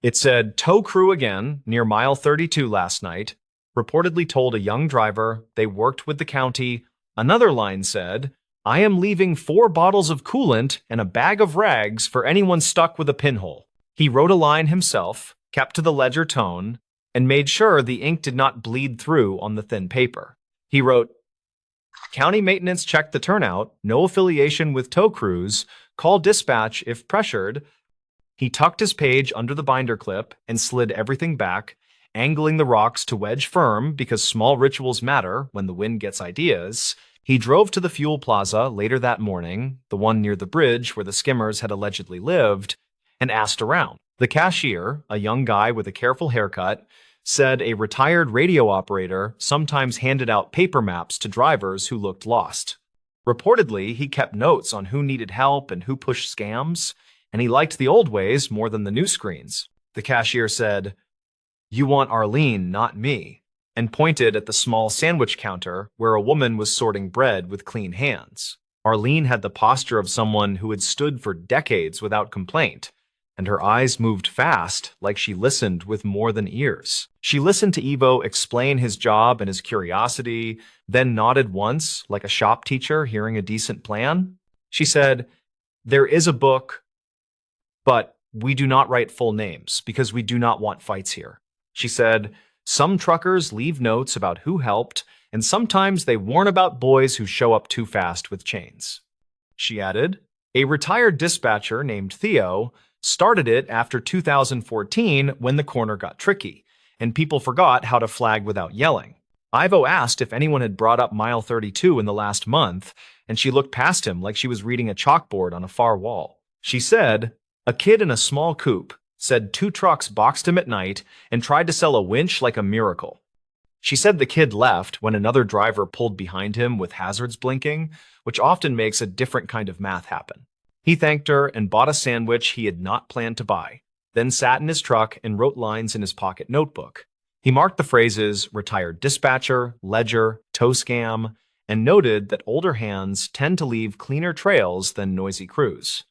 It said, "Tow crew again, near mile 32 last night. Reportedly told a young driver they worked with the county." Another line said, "I am leaving 4 bottles of coolant and a bag of rags for anyone stuck with a pinhole." He wrote a line himself, kept to the ledger tone, and made sure the ink did not bleed through on the thin paper. He wrote, "County maintenance checked the turnout, no affiliation with tow crews, call dispatch if pressured." He tucked his page under the binder clip and slid everything back, angling the rocks to wedge firm because small rituals matter when the wind gets ideas. He drove to the fuel plaza later that morning, the one near the bridge where the skimmers had allegedly lived, and asked around. The cashier, a young guy with a careful haircut, said a retired radio operator sometimes handed out paper maps to drivers who looked lost. Reportedly, he kept notes on who needed help and who pushed scams, and he liked the old ways more than the new screens. The cashier said, "You want Arlene, not me," and pointed at the small sandwich counter where a woman was sorting bread with clean hands. Arlene had the posture of someone who had stood for decades without complaint, and her eyes moved fast like she listened with more than ears. She listened to Ivo explain his job and his curiosity, then nodded once like a shop teacher hearing a decent plan. She said, "There is a book, but we do not write full names because we do not want fights here." She said, "Some truckers leave notes about who helped, and sometimes they warn about boys who show up too fast with chains." She added, "A retired dispatcher named Theo started it after 2014 when the corner got tricky, and people forgot how to flag without yelling. Ivo asked if anyone had brought up mile 32 in the last month, and she looked past him like she was reading a chalkboard on a far wall. She said, a kid in a small coupe said 2 trucks boxed him at night and tried to sell a winch like a miracle. She said the kid left when another driver pulled behind him with hazards blinking, which often makes a different kind of math happen. He thanked her and bought a sandwich he had not planned to buy, then sat in his truck and wrote lines in his pocket notebook. He marked the phrases retired dispatcher, ledger, tow scam, and noted that older hands tend to leave cleaner trails than noisy crews.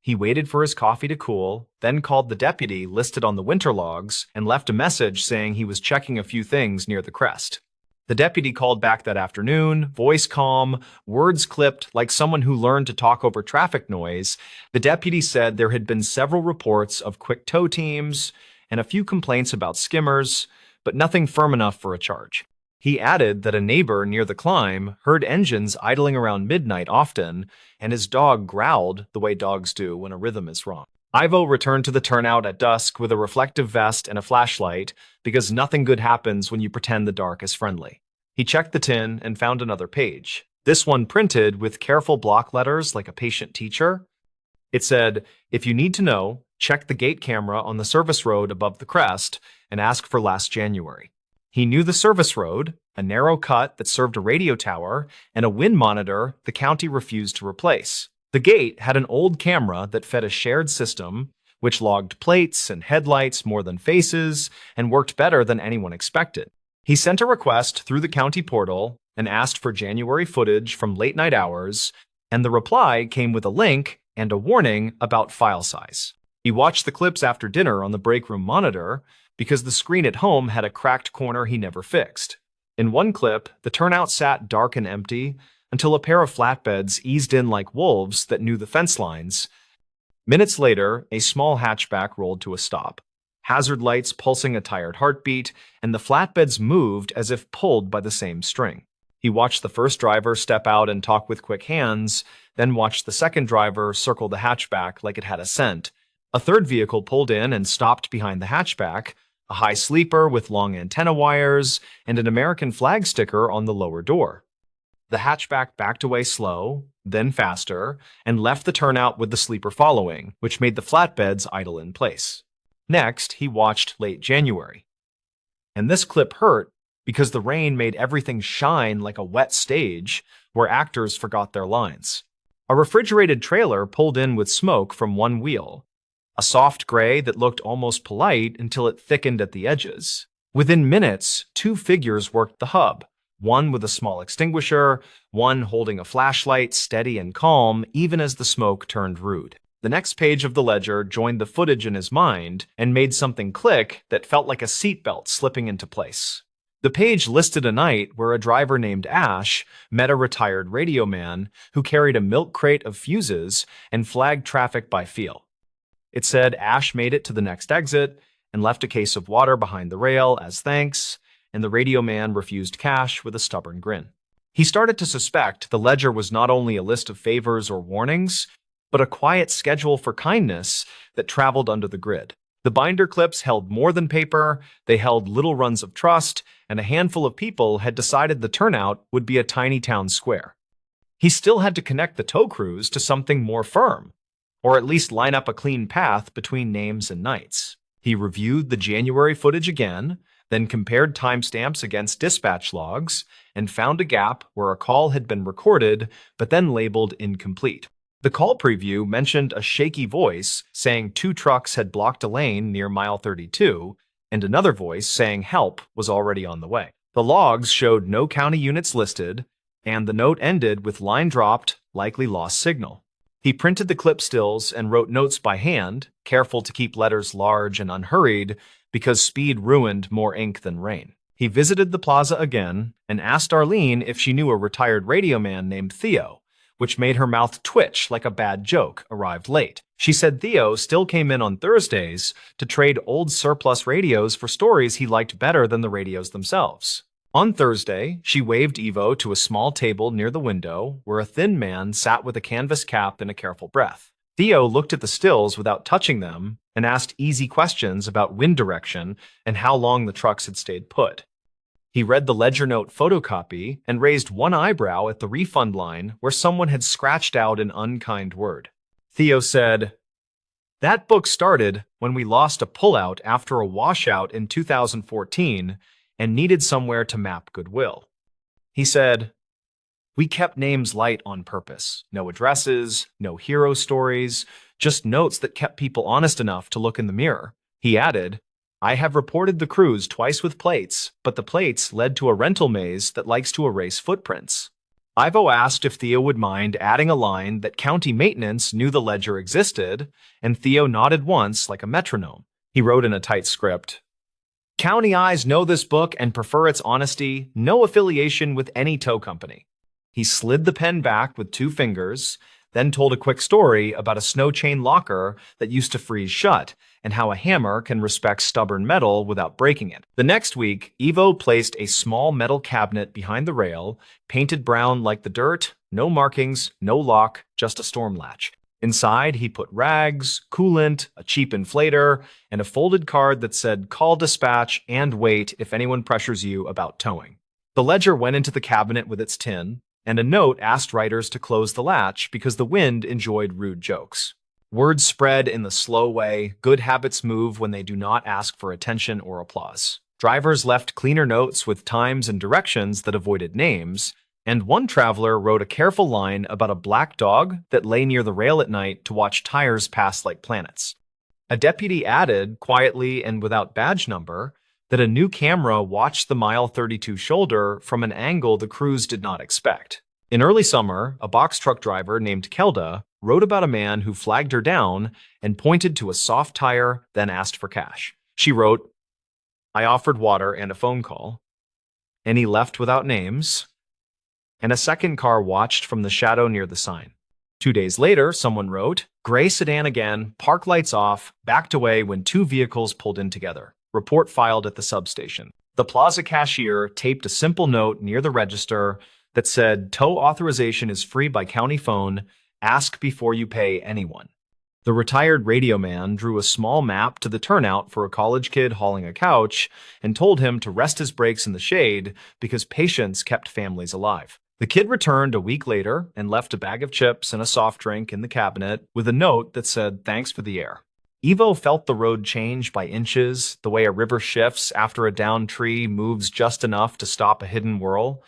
He waited for his coffee to cool, then called the deputy listed on the winter logs and left a message saying he was checking a few things near the crest. The deputy called back that afternoon, voice calm, words clipped like someone who learned to talk over traffic noise. The deputy said there had been several reports of quick tow teams and a few complaints about skimmers, but nothing firm enough for a charge. He added that a neighbor near the climb heard engines idling around midnight often, and his dog growled the way dogs do when a rhythm is wrong. Ivo returned to the turnout at dusk with a reflective vest and a flashlight because nothing good happens when you pretend the dark is friendly. He checked the tin and found another page, this one printed with careful block letters like a patient teacher. It said, "If you need to know, check the gate camera on the service road above the crest and ask for last January." He knew the service road, a narrow cut that served a radio tower, and a wind monitor the county refused to replace. The gate had an old camera that fed a shared system, which logged plates and headlights more than faces and worked better than anyone expected. He sent a request through the county portal and asked for January footage from late night hours, and the reply came with a link and a warning about file size. He watched the clips after dinner on the break room monitor because the screen at home had a cracked corner he never fixed. In one clip, the turnout sat dark and empty until a pair of flatbeds eased in like wolves that knew the fence lines. Minutes later, a small hatchback rolled to a stop, hazard lights pulsing a tired heartbeat, and the flatbeds moved as if pulled by the same string. He watched the first driver step out and talk with quick hands, then watched the second driver circle the hatchback like it had a scent. A third vehicle pulled in and stopped behind the hatchback, a high sleeper with long antenna wires and an American flag sticker on the lower door. The hatchback backed away slow, then faster, and left the turnout with the sleeper following, which made the flatbeds idle in place. Next, he watched Late January. And this clip hurt because the rain made everything shine like a wet stage where actors forgot their lines. A refrigerated trailer pulled in with smoke from one wheel, a soft gray that looked almost polite until it thickened at the edges. Within minutes, two figures worked the hub, one with a small extinguisher, one holding a flashlight, steady and calm, even as the smoke turned rude. The next page of the ledger joined the footage in his mind and made something click that felt like a seatbelt slipping into place. The page listed a night where a driver named Ash met a retired radio man who carried a milk crate of fuses and flagged traffic by feel. It said Ash made it to the next exit and left a case of water behind the rail as thanks, and the radio man refused cash with a stubborn grin. He started to suspect the ledger was not only a list of favors or warnings, but a quiet schedule for kindness that traveled under the grid. The binder clips held more than paper, they held little runs of trust, and a handful of people had decided the turnout would be a tiny town square. He still had to connect the tow crews to something more firm, or at least line up a clean path between names and nights. He reviewed the January footage again, then compared timestamps against dispatch logs, and found a gap where a call had been recorded but then labeled incomplete. The call preview mentioned a shaky voice saying 2 trucks had blocked a lane near mile 32, and another voice saying help was already on the way. The logs showed no county units listed, and the note ended with line dropped, likely lost signal. He printed the clip stills and wrote notes by hand, careful to keep letters large and unhurried, because speed ruined more ink than rain. He visited the plaza again and asked Arlene if she knew a retired radio man named Theo, which made her mouth twitch like a bad joke arrived late. She said Theo still came in on Thursdays to trade old surplus radios for stories he liked better than the radios themselves. On Thursday, she waved Evo to a small table near the window where a thin man sat with a canvas cap and a careful breath. Theo looked at the stills without touching them and asked easy questions about wind direction and how long the trucks had stayed put. He read the ledger note photocopy and raised one eyebrow at the refund line where someone had scratched out an unkind word. Theo said, "That book started when we lost a pullout after a washout in 2014 and needed somewhere to map goodwill." He said, "We kept names light on purpose. No addresses, no hero stories, just notes that kept people honest enough to look in the mirror." He added, "I have reported the crews twice with plates, but the plates led to a rental maze that likes to erase footprints." Ivo asked if Theo would mind adding a line that county maintenance knew the ledger existed, and Theo nodded once like a metronome. He wrote in a tight script, "County eyes know this book and prefer its honesty, no affiliation with any tow company." He slid the pen back with 2 fingers, then told a quick story about a snow chain locker that used to freeze shut, and how a hammer can respect stubborn metal without breaking it. The next week, Evo placed a small metal cabinet behind the rail, painted brown like the dirt, no markings, no lock, just a storm latch. Inside, he put rags, coolant, a cheap inflator, and a folded card that said, "Call dispatch and wait if anyone pressures you about towing." The ledger went into the cabinet with its tin, and a note asked writers to close the latch because the wind enjoyed rude jokes. Word spread in the slow way good habits move when they do not ask for attention or applause. Drivers left cleaner notes with times and directions that avoided names, And one traveler wrote a careful line about a black dog that lay near the rail at night to watch tires pass like planets. A deputy added, quietly and without badge number, that a new camera watched the Mile 32 shoulder from an angle the crews did not expect. In early summer, a box truck driver named Kelda wrote about a man who flagged her down and pointed to a soft tire, then asked for cash. She wrote, "I offered water and a phone call, and he left without names," and a second car watched from the shadow near the sign. 2 days later, someone wrote, "Gray sedan again, park lights off, backed away when two vehicles pulled in together. Report filed at the substation." The plaza cashier taped a simple note near the register that said, "Tow authorization is free by county phone. Ask before you pay anyone." The retired radio man drew a small map to the turnout for a college kid hauling a couch and told him to rest his brakes in the shade because patience kept families alive. The kid returned a week later and left a bag of chips and a soft drink in the cabinet with a note that said, "Thanks for the air." Ivo felt the road change by inches, the way a river shifts after a downed tree moves just enough to stop a hidden whirl.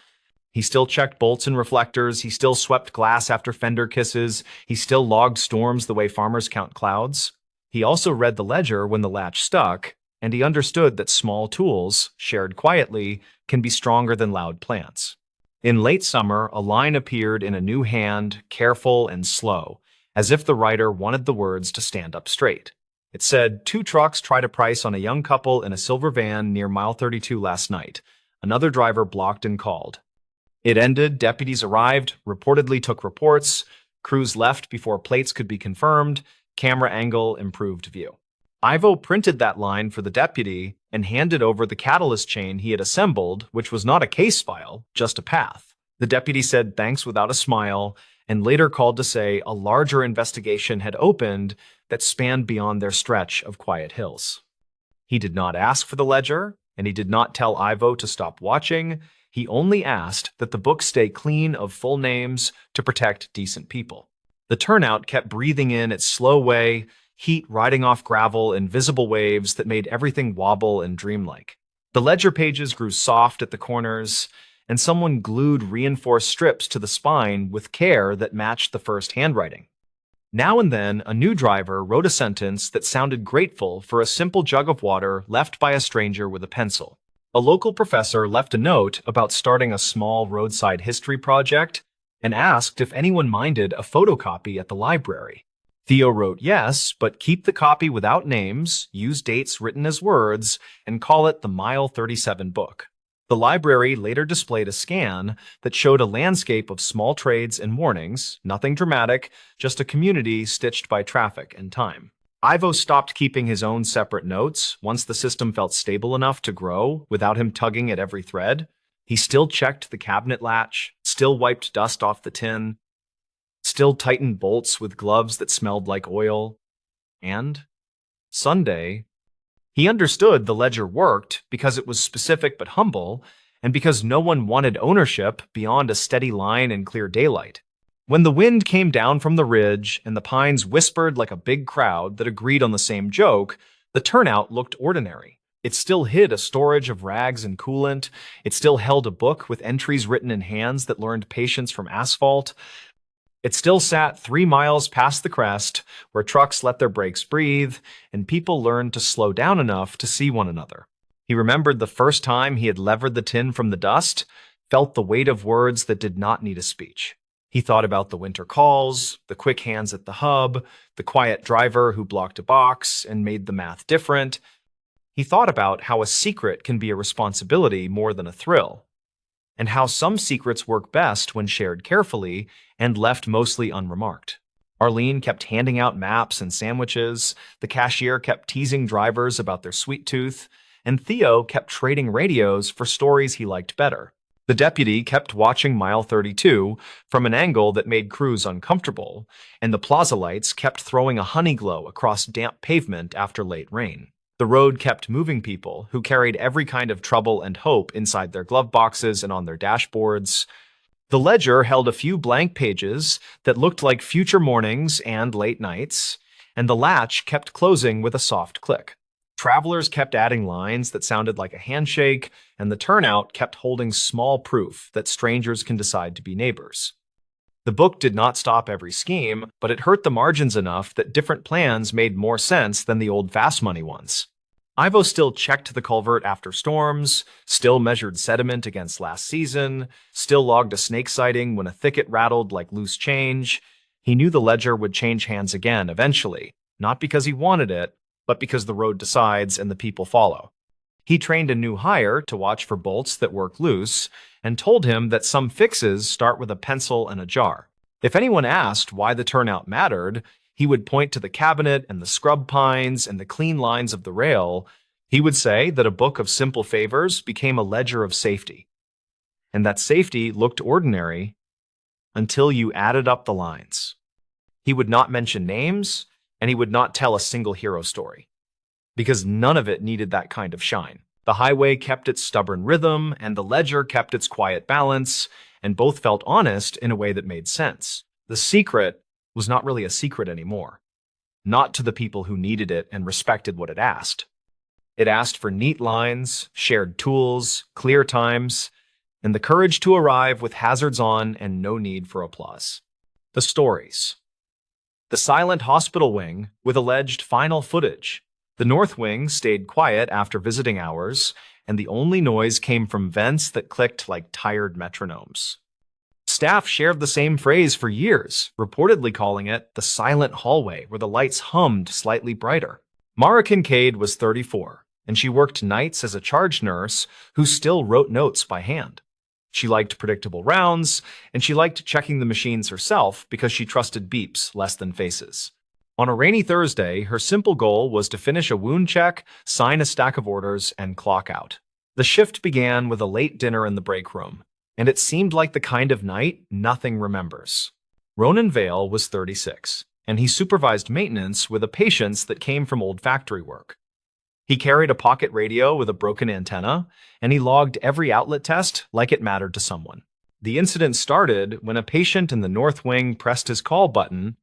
He still checked bolts and reflectors, he still swept glass after fender kisses, he still logged storms the way farmers count clouds. He also read the ledger when the latch stuck, and he understood that small tools, shared quietly, can be stronger than loud plants. In late summer, a line appeared in a new hand, careful and slow, as if the writer wanted the words to stand up straight. It said, "Two trucks tried a price on a young couple in a silver van near mile 32 last night. Another driver blocked and called." It ended, deputies arrived, reportedly took reports, crews left before plates could be confirmed, camera angle improved view. Ivo printed that line for the deputy and handed over the catalyst chain he had assembled, which was not a case file, just a path. The deputy said thanks without a smile, and later called to say a larger investigation had opened that spanned beyond their stretch of quiet hills. He did not ask for the ledger, and he did not tell Ivo to stop watching. He only asked that the book stay clean of full names to protect decent people. The turnout kept breathing in its slow way, heat riding off gravel in visible waves that made everything wobble and dreamlike. The ledger pages grew soft at the corners, and someone glued reinforced strips to the spine with care that matched the first handwriting. Now and then, a new driver wrote a sentence that sounded grateful for a simple jug of water left by a stranger with a pencil. A local professor left a note about starting a small roadside history project and asked if anyone minded a photocopy at the library. Theo wrote yes, but keep the copy without names, use dates written as words, and call it the Mile 37 book. The library later displayed a scan that showed a landscape of small trades and warnings, nothing dramatic, just a community stitched by traffic and time. Ivo stopped keeping his own separate notes once the system felt stable enough to grow without him tugging at every thread. He still checked the cabinet latch, still wiped dust off the tin, still tightened bolts with gloves that smelled like oil. And Sunday, he understood the ledger worked because it was specific but humble, and because no one wanted ownership beyond a steady line and clear daylight. When the wind came down from the ridge and the pines whispered like a big crowd that agreed on the same joke, the turnout looked ordinary. It still hid a storage of rags and coolant. It still held a book with entries written in hands that learned patience from asphalt. It still sat 3 miles past the crest, where trucks let their brakes breathe, and people learned to slow down enough to see one another. He remembered the first time he had levered the tin from the dust, felt the weight of words that did not need a speech. He thought about the winter calls, the quick hands at the hub, the quiet driver who blocked a box and made the math different. He thought about how a secret can be a responsibility more than a thrill, and how some secrets work best when shared carefully and left mostly unremarked. Arlene kept handing out maps and sandwiches, the cashier kept teasing drivers about their sweet tooth, and Theo kept trading radios for stories he liked better. The deputy kept watching Mile 32 from an angle that made crews uncomfortable, and the plaza lights kept throwing a honey glow across damp pavement after late rain. The road kept moving people who carried every kind of trouble and hope inside their glove boxes and on their dashboards. The ledger held a few blank pages that looked like future mornings and late nights, and the latch kept closing with a soft click. Travelers kept adding lines that sounded like a handshake, and the turnout kept holding small proof that strangers can decide to be neighbors. The book did not stop every scheme, but it hurt the margins enough that different plans made more sense than the old fast money ones. Ivo still checked the culvert after storms, still measured sediment against last season, still logged a snake sighting when a thicket rattled like loose change. He knew the ledger would change hands again eventually, not because he wanted it, but because the road decides and the people follow. He trained a new hire to watch for bolts that work loose and told him that some fixes start with a pencil and a jar. If anyone asked why the turnout mattered, he would point to the cabinet and the scrub pines and the clean lines of the rail. He would say that a book of simple favors became a ledger of safety. And that safety looked ordinary until you added up the lines. He would not mention names, and he would not tell a single hero story, because none of it needed that kind of shine. The highway kept its stubborn rhythm, and the ledger kept its quiet balance, and both felt honest in a way that made sense. The secret was not really a secret anymore. Not to the people who needed it and respected what it asked. It asked for neat lines, shared tools, clear times, and the courage to arrive with hazards on and no need for applause. The stories. The silent hospital wing with alleged final footage. The north wing stayed quiet after visiting hours, and the only noise came from vents that clicked like tired metronomes. Staff shared the same phrase for years, reportedly calling it the silent hallway where the lights hummed slightly brighter. Mara Kincaid was 34, and she worked nights as a charge nurse who still wrote notes by hand. She liked predictable rounds, and she liked checking the machines herself because she trusted beeps less than faces. On a rainy Thursday, her simple goal was to finish a wound check, sign a stack of orders, and clock out. The shift began with a late dinner in the break room, and it seemed like the kind of night nothing remembers. Ronan Vale was 36, and he supervised maintenance with a patience that came from old factory work. He carried a pocket radio with a broken antenna, and he logged every outlet test like it mattered to someone. The incident started when a patient in the north wing pressed his call button,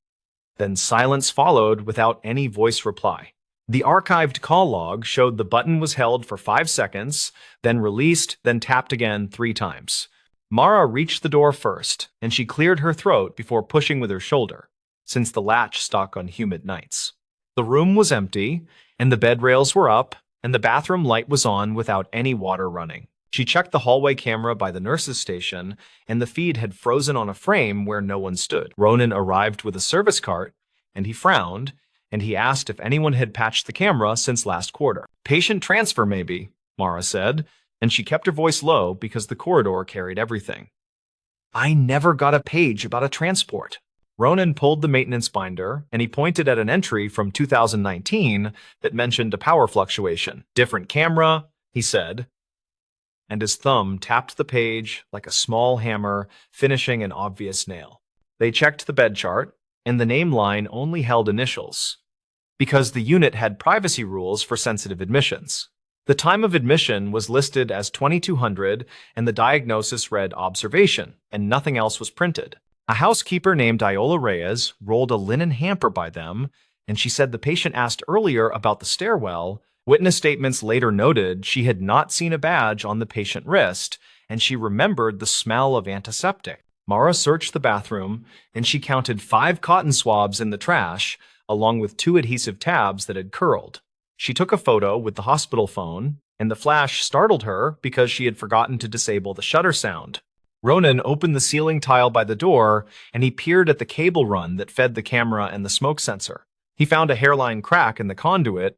then silence followed without any voice reply. The archived call log showed the button was held for 5 seconds, then released, then tapped again 3 times. Mara reached the door first, and she cleared her throat before pushing with her shoulder, since the latch stuck on humid nights. The room was empty, and the bed rails were up, and the bathroom light was on without any water running. She checked the hallway camera by the nurse's station, and the feed had frozen on a frame where no one stood. Ronan arrived with a service cart, and he frowned, and he asked if anyone had patched the camera since last quarter. "Patient transfer, maybe," Mara said, and she kept her voice low because the corridor carried everything. "I never got a page about a transport." Ronan pulled the maintenance binder, and he pointed at an entry from 2019 that mentioned a power fluctuation. "Different camera," he said, and his thumb tapped the page like a small hammer, finishing an obvious nail. They checked the bed chart, and the name line only held initials, because the unit had privacy rules for sensitive admissions. The time of admission was listed as 2200, and the diagnosis read observation, and nothing else was printed. A housekeeper named Iola Reyes rolled a linen hamper by them, and she said the patient asked earlier about the stairwell. Witness statements later noted she had not seen a badge on the patient wrist, and she remembered the smell of antiseptic. Mara searched the bathroom, and she counted 5 cotton swabs in the trash, along with 2 adhesive tabs that had curled. She took a photo with the hospital phone, and the flash startled her because she had forgotten to disable the shutter sound. Ronan opened the ceiling tile by the door, and he peered at the cable run that fed the camera and the smoke sensor. He found a hairline crack in the conduit,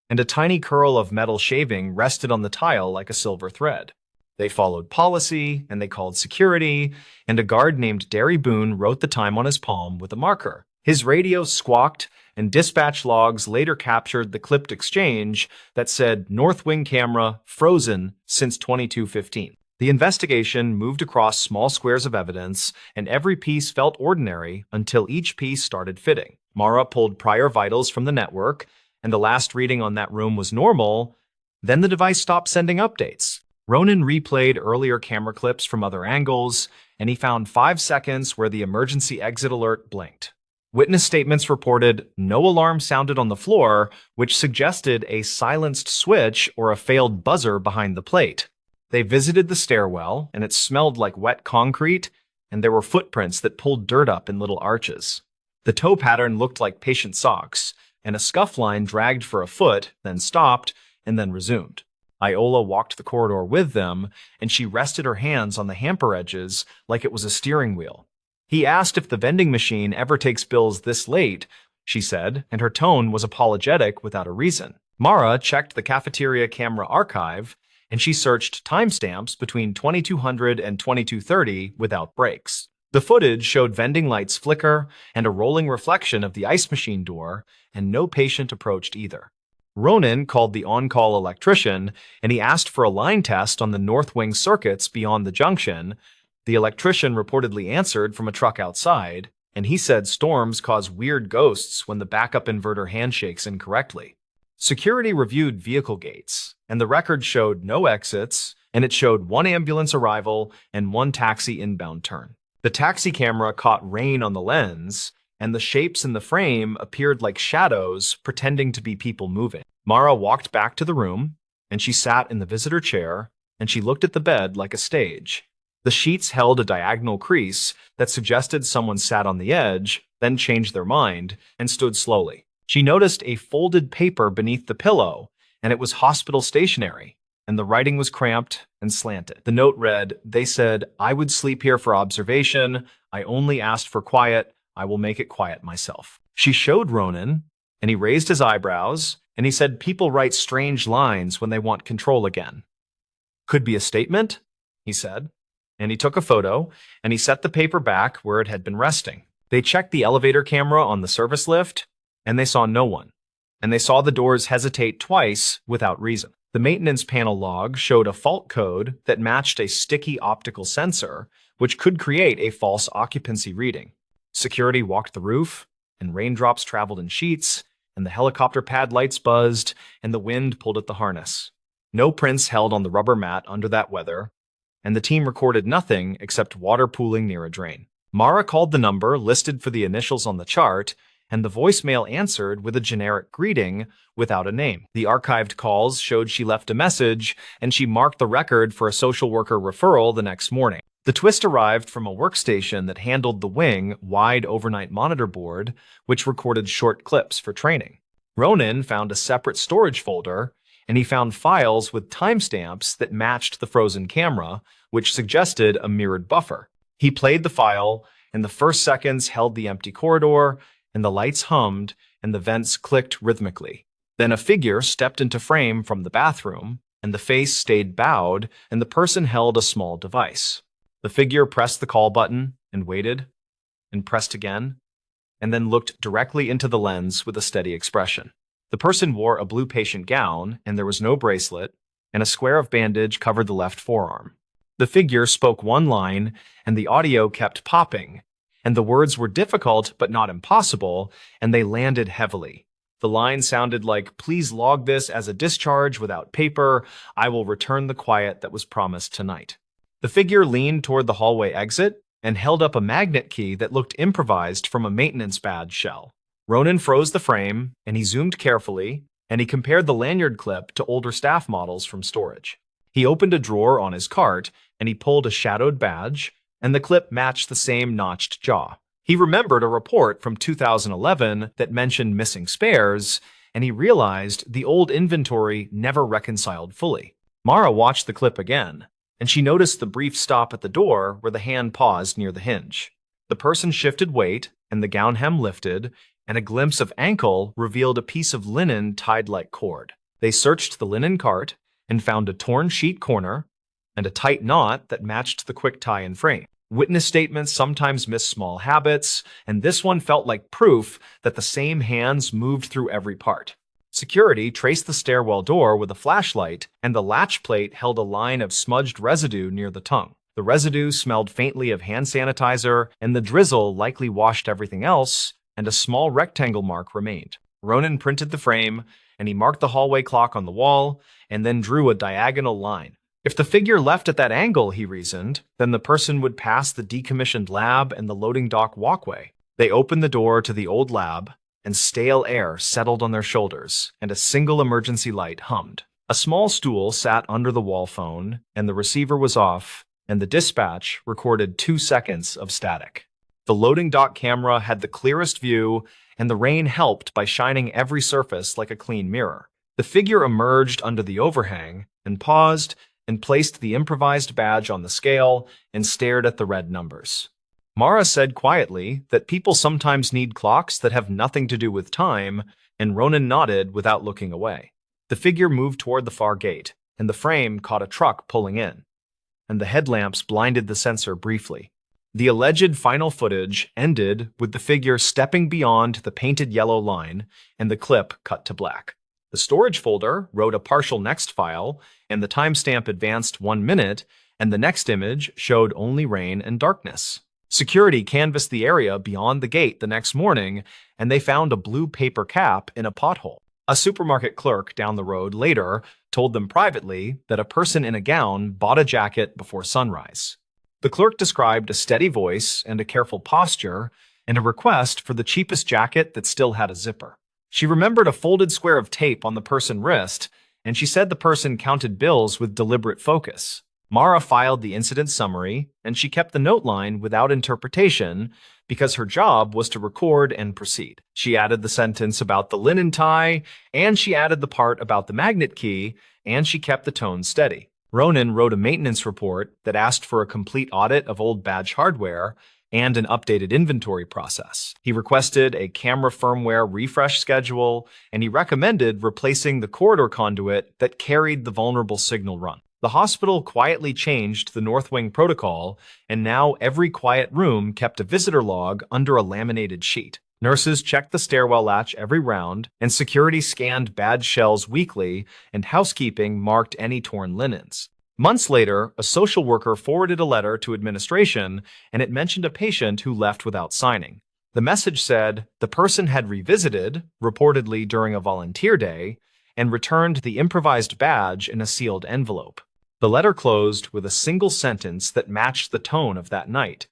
and a tiny curl of metal shaving rested on the tile like a silver thread. They followed policy, and they called security, and a guard named Derry Boone wrote the time on his palm with a marker. His radio squawked, and dispatch logs later captured the clipped exchange that said North Wing camera frozen since 2215. The investigation moved across small squares of evidence, and every piece felt ordinary until each piece started fitting. Mara pulled prior vitals from the network, and the last reading on that room was normal. Then the device stopped sending updates. Ronan replayed earlier camera clips from other angles, and he found 5 seconds where the emergency exit alert blinked. Witness statements reported no alarm sounded on the floor, which suggested a silenced switch or a failed buzzer behind the plate. They visited the stairwell, and it smelled like wet concrete, and there were footprints that pulled dirt up in little arches. The toe pattern looked like patient socks, and a scuff line dragged for a foot, then stopped, and then resumed. Iola walked the corridor with them, and she rested her hands on the hamper edges like it was a steering wheel. He asked if the vending machine ever takes bills this late, she said, and her tone was apologetic without a reason. Mara checked the cafeteria camera archive, and she searched timestamps between 2200 and 2230 without breaks. The footage showed vending lights flicker and a rolling reflection of the ice machine door, and no patient approached either. Ronan called the on-call electrician, and he asked for a line test on the north wing circuits beyond the junction. The electrician reportedly answered from a truck outside, and he said storms cause weird ghosts when the backup inverter handshakes incorrectly. Security reviewed vehicle gates, and the record showed no exits, and it showed one ambulance arrival and one taxi inbound turn. The taxi camera caught rain on the lens, and the shapes in the frame appeared like shadows pretending to be people moving. Mara walked back to the room, and she sat in the visitor chair, and she looked at the bed like a stage. The sheets held a diagonal crease that suggested someone sat on the edge, then changed their mind, and stood slowly. She noticed a folded paper beneath the pillow, and it was hospital stationery, and the writing was cramped and slanted. The note read, "They said, I would sleep here for observation. I only asked for quiet. I will make it quiet myself." She showed Ronan, and he raised his eyebrows, and he said people write strange lines when they want control again. "Could be a statement," he said. And he took a photo, and he set the paper back where it had been resting. They checked the elevator camera on the service lift, and they saw no one. And they saw the doors hesitate twice without reason. The maintenance panel log showed a fault code that matched a sticky optical sensor, which could create a false occupancy reading. Security walked the roof, and raindrops traveled in sheets, and the helicopter pad lights buzzed, and the wind pulled at the harness. No prints held on the rubber mat under that weather, and the team recorded nothing except water pooling near a drain. Mara called the number listed for the initials on the chart, and the voicemail answered with a generic greeting without a name. The archived calls showed she left a message, and she marked the record for a social worker referral the next morning. The twist arrived from a workstation that handled the wing wide overnight monitor board, which recorded short clips for training. Ronan found a separate storage folder, and he found files with timestamps that matched the frozen camera, which suggested a mirrored buffer. He played the file, and the first seconds held the empty corridor, and the lights hummed, and the vents clicked rhythmically. Then a figure stepped into frame from the bathroom, and the face stayed bowed, and the person held a small device. The figure pressed the call button, and waited, and pressed again, and then looked directly into the lens with a steady expression. The person wore a blue patient gown, and there was no bracelet, and a square of bandage covered the left forearm. The figure spoke one line, and the audio kept popping, and the words were difficult but not impossible, and they landed heavily. The line sounded like, "Please log this as a discharge without paper. I will return the quiet that was promised tonight." The figure leaned toward the hallway exit and held up a magnet key that looked improvised from a maintenance badge shell. Ronan froze the frame, and he zoomed carefully, and he compared the lanyard clip to older staff models from storage. He opened a drawer on his cart, and he pulled a shadowed badge, and the clip matched the same notched jaw. He remembered a report from 2011 that mentioned missing spares, and he realized the old inventory never reconciled fully. Mara watched the clip again, and she noticed the brief stop at the door where the hand paused near the hinge. The person shifted weight, and the gown hem lifted, and a glimpse of ankle revealed a piece of linen tied like cord. They searched the linen cart and found a torn sheet corner and a tight knot that matched the quick tie and frame. Witness statements sometimes miss small habits, and this one felt like proof that the same hands moved through every part. Security traced the stairwell door with a flashlight, and the latch plate held a line of smudged residue near the tongue. The residue smelled faintly of hand sanitizer, and the drizzle likely washed everything else, and a small rectangle mark remained. Ronan printed the frame, and he marked the hallway clock on the wall, and then drew a diagonal line. If the figure left at that angle, he reasoned, then the person would pass the decommissioned lab and the loading dock walkway. They opened the door to the old lab, and stale air settled on their shoulders, and a single emergency light hummed. A small stool sat under the wall phone, and the receiver was off, and the dispatch recorded 2 seconds of static. The loading dock camera had the clearest view, and the rain helped by shining every surface like a clean mirror. The figure emerged under the overhang and paused and placed the improvised badge on the scale and stared at the red numbers. Mara said quietly that people sometimes need clocks that have nothing to do with time, and Ronan nodded without looking away. The figure moved toward the far gate, and the frame caught a truck pulling in, and the headlamps blinded the sensor briefly. The alleged final footage ended with the figure stepping beyond the painted yellow line, and the clip cut to black. The storage folder wrote a partial next file, and the timestamp advanced 1 minute, and the next image showed only rain and darkness. Security canvassed the area beyond the gate the next morning, and they found a blue paper cap in a pothole. A supermarket clerk down the road later told them privately that a person in a gown bought a jacket before sunrise. The clerk described a steady voice and a careful posture, and a request for the cheapest jacket that still had a zipper. She remembered a folded square of tape on the person's wrist, and she said the person counted bills with deliberate focus. Mara filed the incident summary, and she kept the note line without interpretation because her job was to record and proceed. She added the sentence about the linen tie, and she added the part about the magnet key, and she kept the tone steady. Ronan wrote a maintenance report that asked for a complete audit of old badge hardware and an updated inventory process. He requested a camera firmware refresh schedule, and he recommended replacing the corridor conduit that carried the vulnerable signal run. The hospital quietly changed the North Wing protocol, and now every quiet room kept a visitor log under a laminated sheet. Nurses checked the stairwell latch every round, and security scanned badge shells weekly, and housekeeping marked any torn linens. Months later, a social worker forwarded a letter to administration, and it mentioned a patient who left without signing. The message said the person had revisited, reportedly during a volunteer day, and returned the improvised badge in a sealed envelope. The letter closed with a single sentence that matched the tone of that night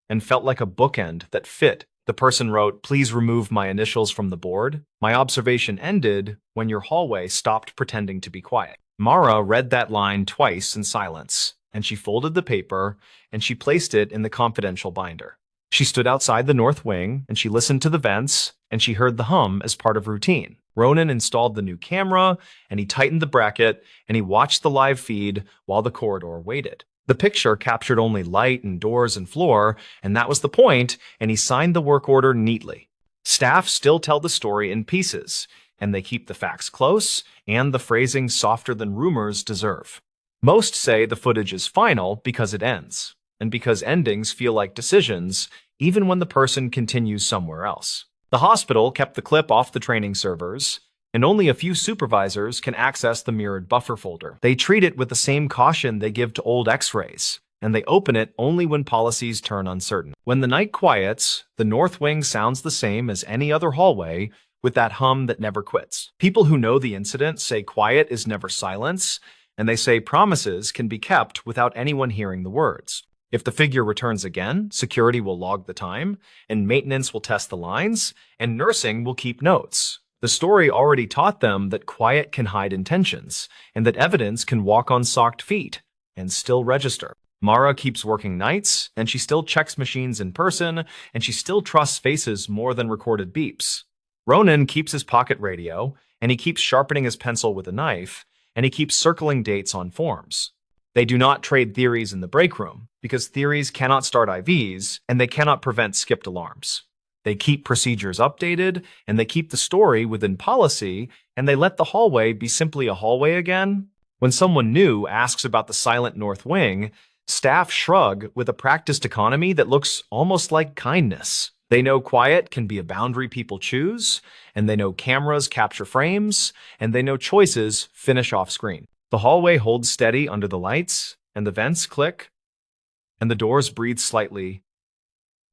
and felt like a bookend that fit. The person wrote, "Please remove my initials from the board. My observation ended when your hallway stopped pretending to be quiet." Mara read that line twice in silence, and she folded the paper and she placed it in the confidential binder. She stood outside the North Wing and she listened to the vents, and she heard the hum as part of routine. Ronan installed the new camera, and he tightened the bracket, and he watched the live feed while the corridor waited. The picture captured only light and doors and floor, and that was the point, and he signed the work order neatly. Staff still tell the story in pieces, and they keep the facts close and the phrasing softer than rumors deserve. Most say the footage is final because it ends, and because endings feel like decisions, even when the person continues somewhere else. The hospital kept the clip off the training servers, and only a few supervisors can access the mirrored buffer folder. They treat it with the same caution they give to old X-rays, and they open it only when policies turn uncertain. When the night quiets, the North Wing sounds the same as any other hallway, with that hum that never quits. People who know the incident say quiet is never silence, and they say promises can be kept without anyone hearing the words. If the figure returns again, security will log the time, and maintenance will test the lines, and nursing will keep notes. The story already taught them that quiet can hide intentions, and that evidence can walk on socked feet and still register. Mara keeps working nights, and she still checks machines in person, and she still trusts faces more than recorded beeps. Ronan keeps his pocket radio, and he keeps sharpening his pencil with a knife, and he keeps circling dates on forms. They do not trade theories in the break room, because theories cannot start IVs, and they cannot prevent skipped alarms. They keep procedures updated, and they keep the story within policy, and they let the hallway be simply a hallway again. When someone new asks about the silent North Wing, staff shrug with a practiced economy that looks almost like kindness. They know quiet can be a boundary people choose, and they know cameras capture frames, and they know choices finish off screen. The hallway holds steady under the lights, and the vents click, and the doors breathe slightly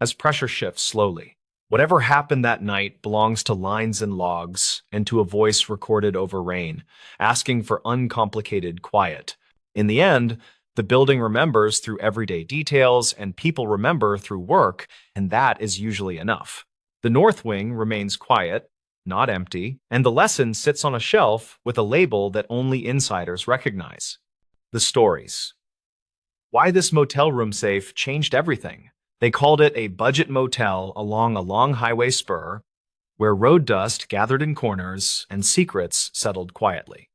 as pressure shifts slowly. Whatever happened that night belongs to lines and logs, and to a voice recorded over rain, asking for uncomplicated quiet. In the end, The building remembers through everyday details, and people remember through work, and that is usually enough. The north wing remains quiet, not empty, and the lesson sits on a shelf with a label that only insiders recognize. The stories. Why this motel room safe changed everything. They called it a budget motel along a long highway spur, where road dust gathered in corners and secrets settled quietly.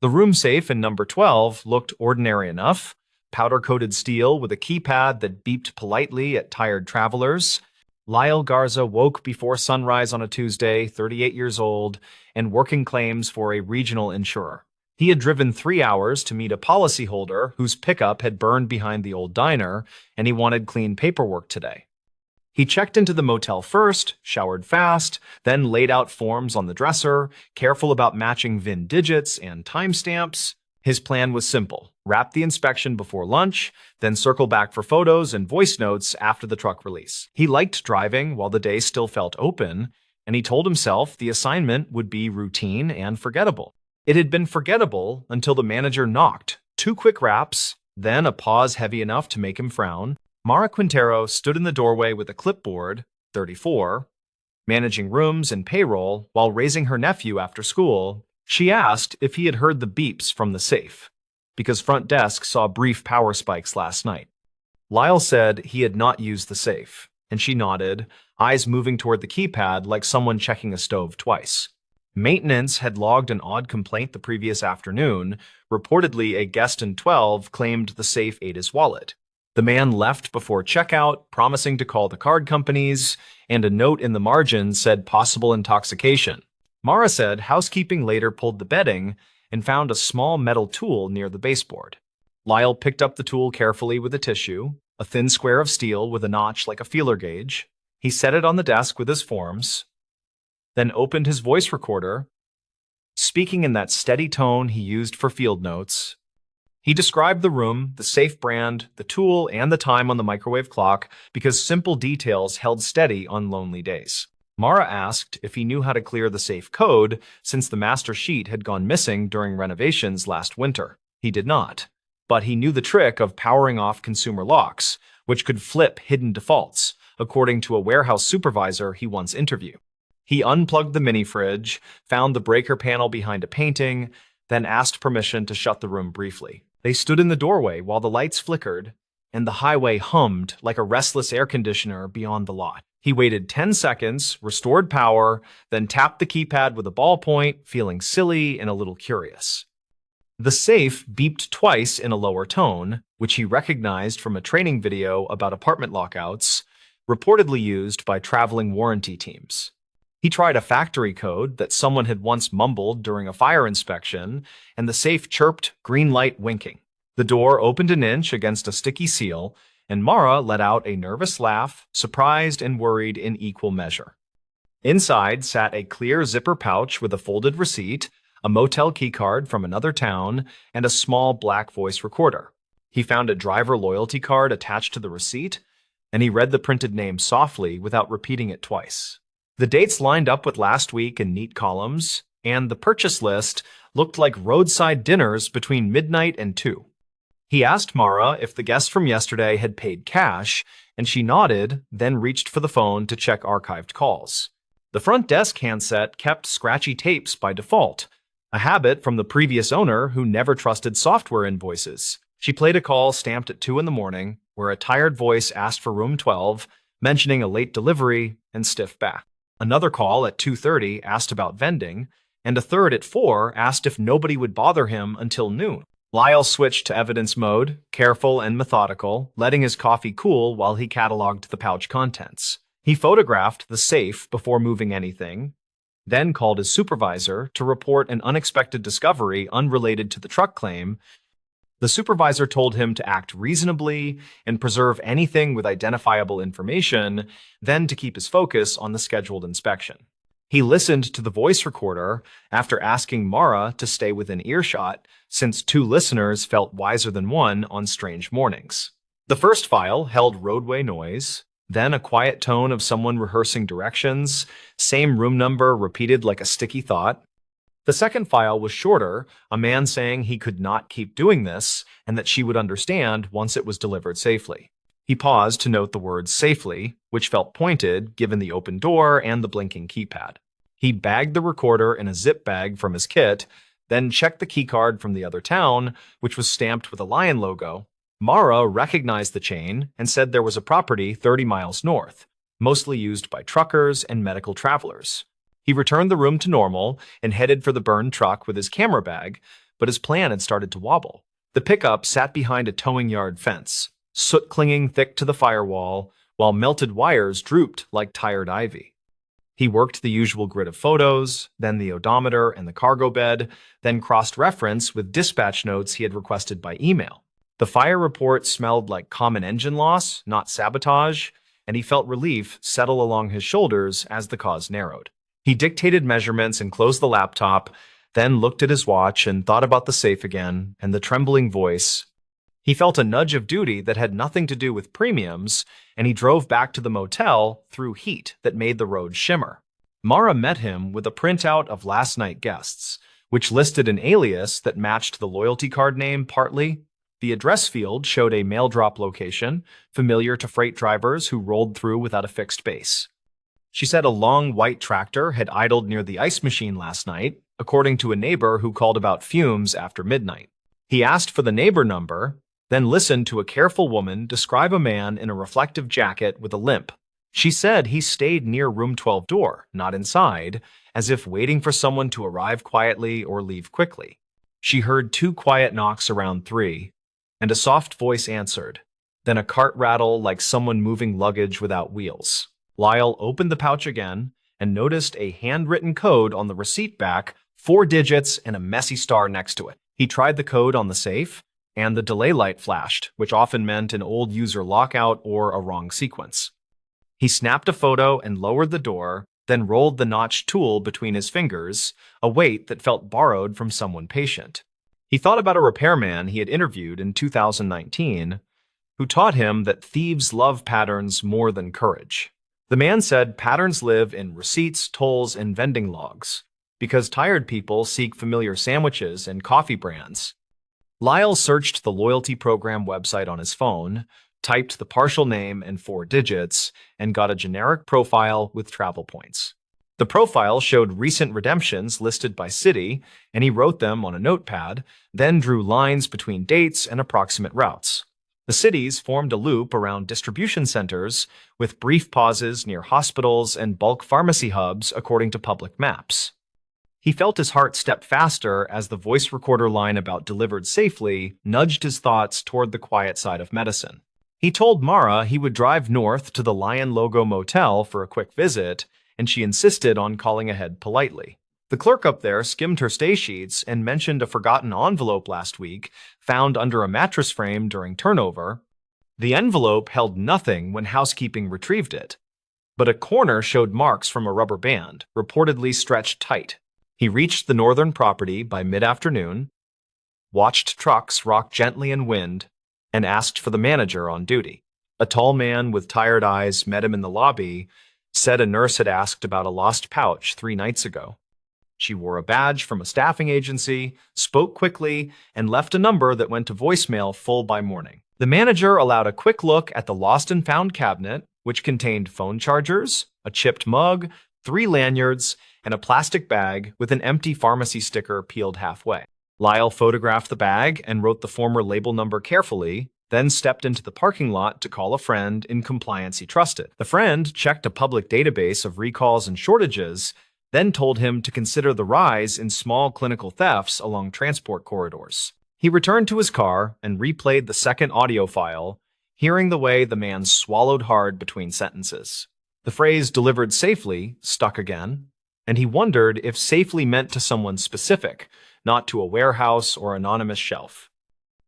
The room safe in number 12 looked ordinary enough, powder-coated steel with a keypad that beeped politely at tired travelers. Lyle Garza woke before sunrise on a Tuesday, 38 years old, and working claims for a regional insurer. He had driven 3 hours to meet a policyholder whose pickup had burned behind the old diner, and he wanted clean paperwork today. He checked into the motel first, showered fast, then laid out forms on the dresser, careful about matching VIN digits and timestamps. His plan was simple: wrap the inspection before lunch, then circle back for photos and voice notes after the truck release. He liked driving while the day still felt open, and he told himself the assignment would be routine and forgettable. It had been forgettable until the manager knocked. 2 quick raps, then a pause heavy enough to make him frown. Mara Quintero stood in the doorway with a clipboard, 34, managing rooms and payroll while raising her nephew after school. She asked if he had heard the beeps from the safe, because front desk saw brief power spikes last night. Lyle said he had not used the safe, and she nodded, eyes moving toward the keypad like someone checking a stove twice. Maintenance had logged an odd complaint the previous afternoon. Reportedly, a guest in 12 claimed the safe ate his wallet. The man left before checkout, promising to call the card companies, and a note in the margin said possible intoxication. Mara said housekeeping later pulled the bedding and found a small metal tool near the baseboard. Lyle picked up the tool carefully with a tissue, a thin square of steel with a notch like a feeler gauge. He set it on the desk with his forms, then opened his voice recorder, speaking in that steady tone he used for field notes. He described the room, the safe brand, the tool, and the time on the microwave clock because simple details held steady on lonely days. Mara asked if he knew how to clear the safe code since the master sheet had gone missing during renovations last winter. He did not, but he knew the trick of powering off consumer locks, which could flip hidden defaults, according to a warehouse supervisor he once interviewed. He unplugged the mini fridge, found the breaker panel behind a painting, then asked permission to shut the room briefly. They stood in the doorway while the lights flickered, and the highway hummed like a restless air conditioner beyond the lot. He waited 10 seconds, restored power, then tapped the keypad with a ballpoint, feeling silly and a little curious. The safe beeped twice in a lower tone, which he recognized from a training video about apartment lockouts, reportedly used by traveling warranty teams. He tried a factory code that someone had once mumbled during a fire inspection, and the safe chirped, green light winking. The door opened an inch against a sticky seal, and Mara let out a nervous laugh, surprised and worried in equal measure. Inside sat a clear zipper pouch with a folded receipt, a motel keycard from another town, and a small black voice recorder. He found a driver loyalty card attached to the receipt, and he read the printed name softly without repeating it twice. The dates lined up with last week in neat columns, and the purchase list looked like roadside dinners between midnight and 2. He asked Mara if the guest from yesterday had paid cash, and she nodded, then reached for the phone to check archived calls. The front desk handset kept scratchy tapes by default, a habit from the previous owner who never trusted software invoices. She played a call stamped at 2 in the morning, where a tired voice asked for room 12, mentioning a late delivery, and stiff back. Another call at 2:30 asked about vending, and a third at 4 asked if nobody would bother him until noon. Lyle switched to evidence mode, careful and methodical, letting his coffee cool while he cataloged the pouch contents. He photographed the safe before moving anything, then called his supervisor to report an unexpected discovery unrelated to the truck claim. The supervisor told him to act reasonably and preserve anything with identifiable information, then to keep his focus on the scheduled inspection. He listened to the voice recorder after asking Mara to stay within earshot, since 2 listeners felt wiser than one on strange mornings. The first file held roadway noise, then a quiet tone of someone rehearsing directions, same room number repeated like a sticky thought. The second file was shorter, a man saying he could not keep doing this and that she would understand once it was delivered safely. He paused to note the words safely, which felt pointed given the open door and the blinking keypad. He bagged the recorder in a zip bag from his kit, then checked the keycard from the other town, which was stamped with a lion logo. Mara recognized the chain and said there was a property 30 miles north, mostly used by truckers and medical travelers. He returned the room to normal and headed for the burned truck with his camera bag, but his plan had started to wobble. The pickup sat behind a towing yard fence, soot clinging thick to the firewall, while melted wires drooped like tired ivy. He worked the usual grid of photos, then the odometer and the cargo bed, then cross-reference with dispatch notes he had requested by email. The fire report smelled like common engine loss, not sabotage, and he felt relief settle along his shoulders as the cause narrowed. He dictated measurements and closed the laptop, then looked at his watch and thought about the safe again and the trembling voice. He felt a nudge of duty that had nothing to do with premiums, and he drove back to the motel through heat that made the road shimmer. Mara met him with a printout of last night guests, which listed an alias that matched the loyalty card name partly. The address field showed a mail drop location, familiar to freight drivers who rolled through without a fixed base. She said a long white tractor had idled near the ice machine last night, according to a neighbor who called about fumes after midnight. He asked for the neighbor number, then listened to a careful woman describe a man in a reflective jacket with a limp. She said he stayed near room 12 door, not inside, as if waiting for someone to arrive quietly or leave quickly. She heard 2 quiet knocks around 3, and a soft voice answered, then a cart rattle like someone moving luggage without wheels. Lyle opened the pouch again and noticed a handwritten code on the receipt back, 4 digits and a messy star next to it. He tried the code on the safe, and the delay light flashed, which often meant an old user lockout or a wrong sequence. He snapped a photo and lowered the door, then rolled the notched tool between his fingers, a weight that felt borrowed from someone patient. He thought about a repairman he had interviewed in 2019, who taught him that thieves love patterns more than courage. The man said patterns live in receipts, tolls, and vending logs, because tired people seek familiar sandwiches and coffee brands. Lyle searched the loyalty program website on his phone, typed the partial name and 4 digits, and got a generic profile with travel points. The profile showed recent redemptions listed by city, and he wrote them on a notepad, then drew lines between dates and approximate routes. The cities formed a loop around distribution centers, with brief pauses near hospitals and bulk pharmacy hubs according to public maps. He felt his heart step faster as the voice recorder line about delivered safely nudged his thoughts toward the quiet side of medicine. He told Mara he would drive north to the Lion Logo Motel for a quick visit, and she insisted on calling ahead politely. The clerk up there skimmed her stay sheets and mentioned a forgotten envelope last week, found under a mattress frame during turnover. The envelope held nothing when housekeeping retrieved it, but a corner showed marks from a rubber band, reportedly stretched tight. He reached the northern property by mid-afternoon, watched trucks rock gently in wind, and asked for the manager on duty. A tall man with tired eyes met him in the lobby, said a nurse had asked about a lost pouch 3 nights ago. She wore a badge from a staffing agency, spoke quickly, and left a number that went to voicemail full by morning. The manager allowed a quick look at the lost and found cabinet, which contained phone chargers, a chipped mug, 3 lanyards, and a plastic bag with an empty pharmacy sticker peeled halfway. Lyle photographed the bag and wrote the former label number carefully, then stepped into the parking lot to call a friend in compliance he trusted. The friend checked a public database of recalls and shortages, then told him to consider the rise in small clinical thefts along transport corridors. He returned to his car and replayed the second audio file, hearing the way the man swallowed hard between sentences. The phrase delivered safely stuck again, and he wondered if safely meant to someone specific, not to a warehouse or anonymous shelf.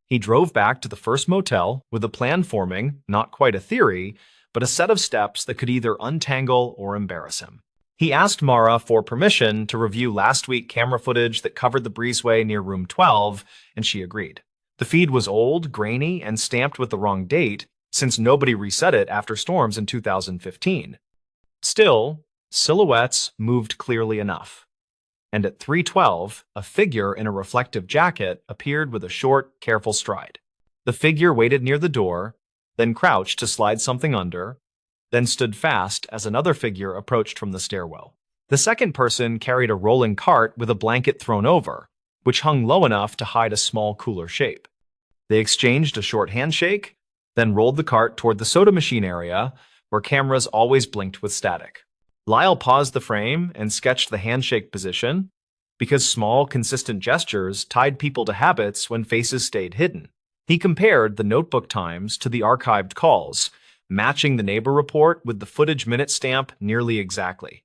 He drove back to the first motel with a plan forming, not quite a theory, but a set of steps that could either untangle or embarrass him. He asked Mara for permission to review last week camera footage that covered the breezeway near room 12, and she agreed. The feed was old, grainy, and stamped with the wrong date, since nobody reset it after storms in 2015. Still, silhouettes moved clearly enough. and at 3:12, a figure in a reflective jacket appeared with a short, careful stride. The figure waited near the door, then crouched to slide something under, then stood fast as another figure approached from the stairwell. The second person carried a rolling cart with a blanket thrown over, which hung low enough to hide a small cooler shape. They exchanged a short handshake, then rolled the cart toward the soda machine area, where cameras always blinked with static. Lyle paused the frame and sketched the handshake position, because small, consistent gestures tied people to habits when faces stayed hidden. He compared the notebook times to the archived calls, matching the neighbor report with the footage minute stamp nearly exactly.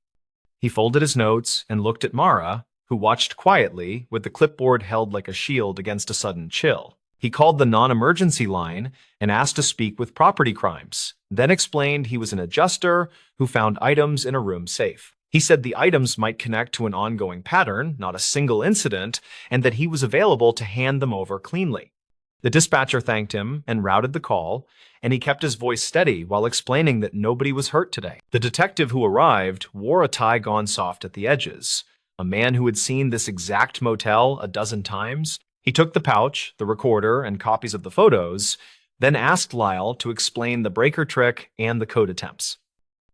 He folded his notes and looked at Mara, who watched quietly with the clipboard held like a shield against a sudden chill. He called the non-emergency line and asked to speak with property crimes, then explained he was an adjuster who found items in a room safe. He said the items might connect to an ongoing pattern, not a single incident, and that he was available to hand them over cleanly. The dispatcher thanked him and routed the call, and he kept his voice steady while explaining that nobody was hurt today. The detective who arrived wore a tie gone soft at the edges, a man who had seen this exact motel a dozen times. He took the pouch, the recorder, and copies of the photos, then asked Lyle to explain the breaker trick and the code attempts.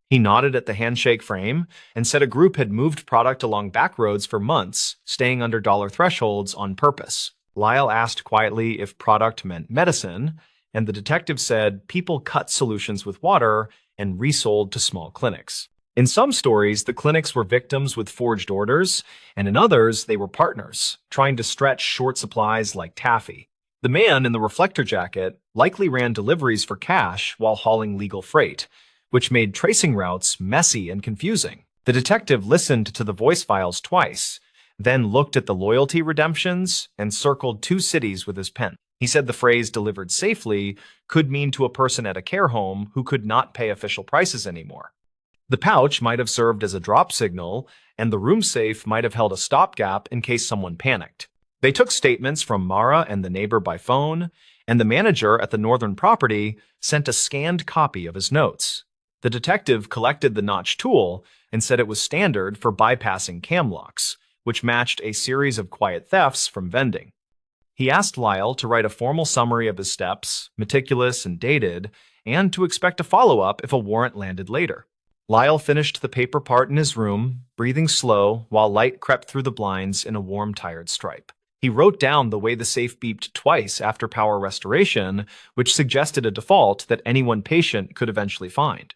He nodded at the handshake frame and said a group had moved product along back roads for months, staying under dollar thresholds on purpose. Lyle asked quietly if product meant medicine, and the detective said people cut solutions with water and resold to small clinics. In some stories, the clinics were victims with forged orders, and in others, they were partners, trying to stretch short supplies like taffy. The man in the reflector jacket likely ran deliveries for cash while hauling legal freight, which made tracing routes messy and confusing. The detective listened to the voice files twice, then looked at the loyalty redemptions and circled 2 cities with his pen. He said the phrase "delivered safely" could mean to a person at a care home who could not pay official prices anymore. The pouch might have served as a drop signal, and the room safe might have held a stopgap in case someone panicked. They took statements from Mara and the neighbor by phone, and the manager at the northern property sent a scanned copy of his notes. The detective collected the notch tool and said it was standard for bypassing cam locks, which matched a series of quiet thefts from vending. He asked Lyle to write a formal summary of his steps, meticulous and dated, and to expect a follow-up if a warrant landed later. Lyle finished the paper part in his room, breathing slow while light crept through the blinds in a warm, tired stripe. He wrote down the way the safe beeped twice after power restoration, which suggested a default that any one patient could eventually find.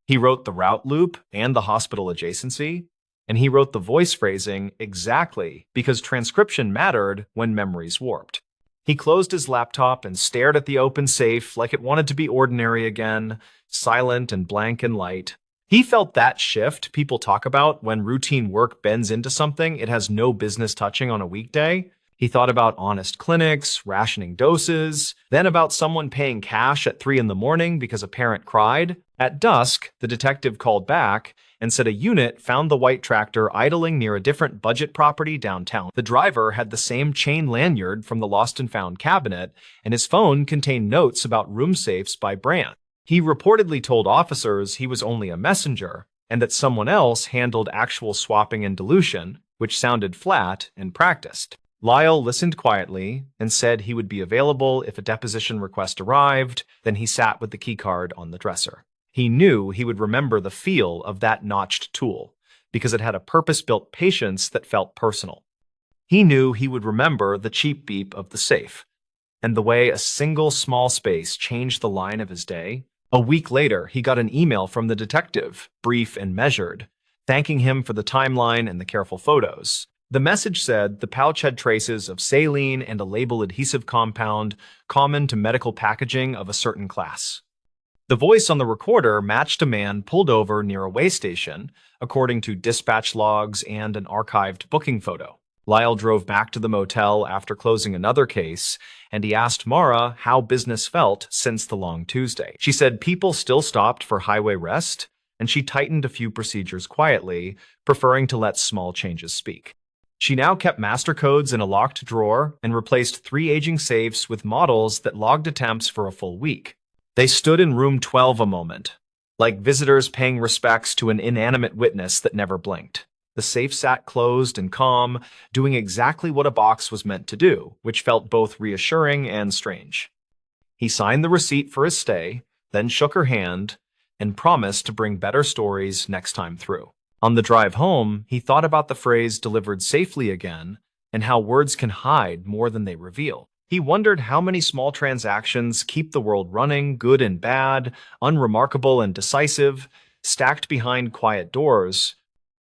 He wrote the route loop and the hospital adjacency, and he wrote the voice phrasing exactly because transcription mattered when memories warped. He closed his laptop and stared at the open safe like it wanted to be ordinary again, silent and blank and light. He felt that shift people talk about when routine work bends into something it has no business touching on a weekday. He thought about honest clinics, rationing doses, then about someone paying cash at 3 in the morning because a parent cried. At dusk, the detective called back and said a unit found the white tractor idling near a different budget property downtown. The driver had the same chain lanyard from the lost and found cabinet, and his phone contained notes about room safes by brand. He reportedly told officers he was only a messenger and that someone else handled actual swapping and dilution, which sounded flat and practiced. Lyle listened quietly and said he would be available if a deposition request arrived. Then he sat with the keycard on the dresser. He knew he would remember the feel of that notched tool because it had a purpose-built patience that felt personal. He knew he would remember the cheap beep of the safe and the way a single small space changed the line of his day. A week later, he got an email from the detective, brief and measured, thanking him for the timeline and the careful photos. The message said the pouch had traces of saline and a label adhesive compound common to medical packaging of a certain class. The voice on the recorder matched a man pulled over near a way station, according to dispatch logs and an archived booking photo. Lyle drove back to the motel after closing another case, and he asked Mara how business felt since the long Tuesday. She said people still stopped for highway rest, and she tightened a few procedures quietly, preferring to let small changes speak. She now kept master codes in a locked drawer and replaced 3 aging safes with models that logged attempts for a full week. They stood in room 12 a moment, like visitors paying respects to an inanimate witness that never blinked. The safe sat closed and calm, doing exactly what a box was meant to do, which felt both reassuring and strange. He signed the receipt for his stay, then shook her hand, and promised to bring better stories next time through. On the drive home, he thought about the phrase delivered safely again and how words can hide more than they reveal. He wondered how many small transactions keep the world running, good and bad, unremarkable and decisive, stacked behind quiet doors.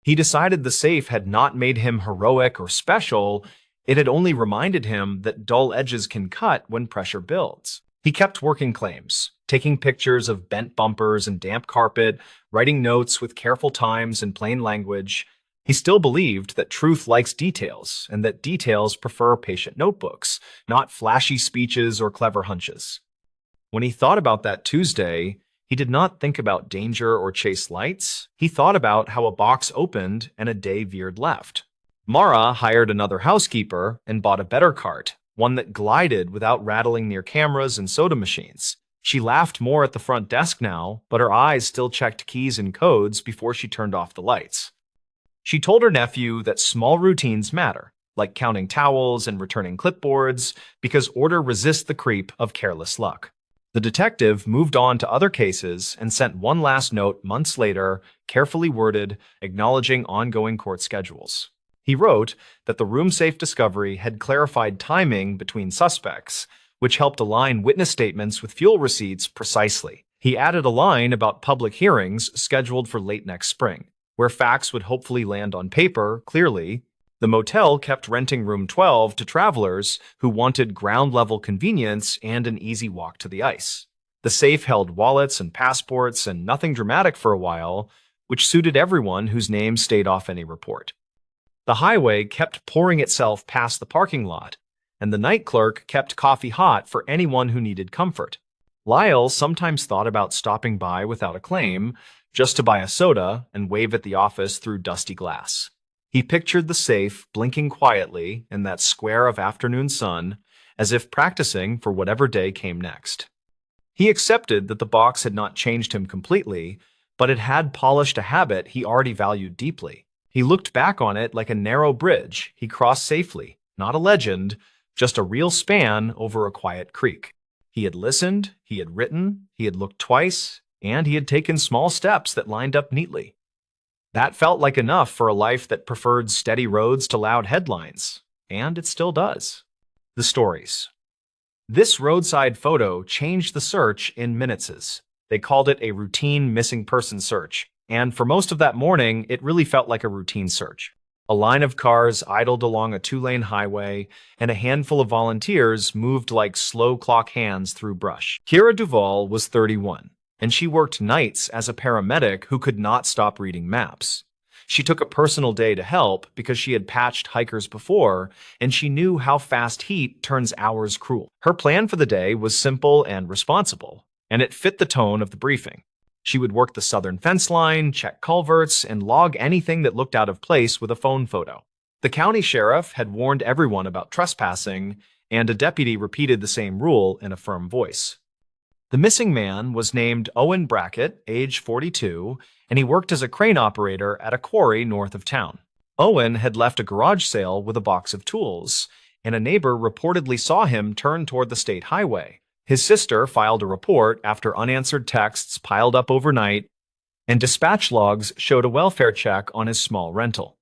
He decided the safe had not made him heroic or special, it had only reminded him that dull edges can cut when pressure builds. He kept working claims, taking pictures of bent bumpers and damp carpet, writing notes with careful times and plain language. He still believed that truth likes details, and that details prefer patient notebooks, not flashy speeches or clever hunches. When he thought about that Tuesday, he did not think about danger or chase lights. He thought about how a box opened and a day veered left. Mara hired another housekeeper and bought a better cart, one that glided without rattling near cameras and soda machines. She laughed more at the front desk now, but her eyes still checked keys and codes before she turned off the lights. She told her nephew that small routines matter, like counting towels and returning clipboards, because order resists the creep of careless luck. The detective moved on to other cases and sent one last note months later, carefully worded, acknowledging ongoing court schedules. He wrote that the room-safe discovery had clarified timing between suspects, which helped align witness statements with fuel receipts precisely. He added a line about public hearings scheduled for late next spring, where facts would hopefully land on paper clearly. The motel kept renting room 12 to travelers who wanted ground-level convenience and an easy walk to the ice. The safe held wallets and passports and nothing dramatic for a while, which suited everyone whose name stayed off any report. The highway kept pouring itself past the parking lot, and the night clerk kept coffee hot for anyone who needed comfort. Lyle sometimes thought about stopping by without a claim, just to buy a soda and wave at the office through dusty glass. He pictured the safe blinking quietly in that square of afternoon sun, as if practicing for whatever day came next. He accepted that the box had not changed him completely, but it had polished a habit he already valued deeply. He looked back on it like a narrow bridge he crossed safely, not a legend, just a real span over a quiet creek. He had listened, he had written, he had looked twice, and he had taken small steps that lined up neatly. That felt like enough for a life that preferred steady roads to loud headlines, and it still does. The stories. This roadside photo changed the search in minutes. They called it a routine missing person search, and for most of that morning, it really felt like a routine search. A line of cars idled along a two-lane highway, and a handful of volunteers moved like slow clock hands through brush. Kira Duvall was 31, and she worked nights as a paramedic who could not stop reading maps. She took a personal day to help because she had patched hikers before, and she knew how fast heat turns hours cruel. Her plan for the day was simple and responsible, and it fit the tone of the briefing. She would work the southern fence line, check culverts, and log anything that looked out of place with a phone photo. The county sheriff had warned everyone about trespassing, and a deputy repeated the same rule in a firm voice. The missing man was named Owen Brackett, age 42, and he worked as a crane operator at a quarry north of town. Owen had left a garage sale with a box of tools, and a neighbor reportedly saw him turn toward the state highway. His sister filed a report after unanswered texts piled up overnight, and dispatch logs showed a welfare check on his small rental.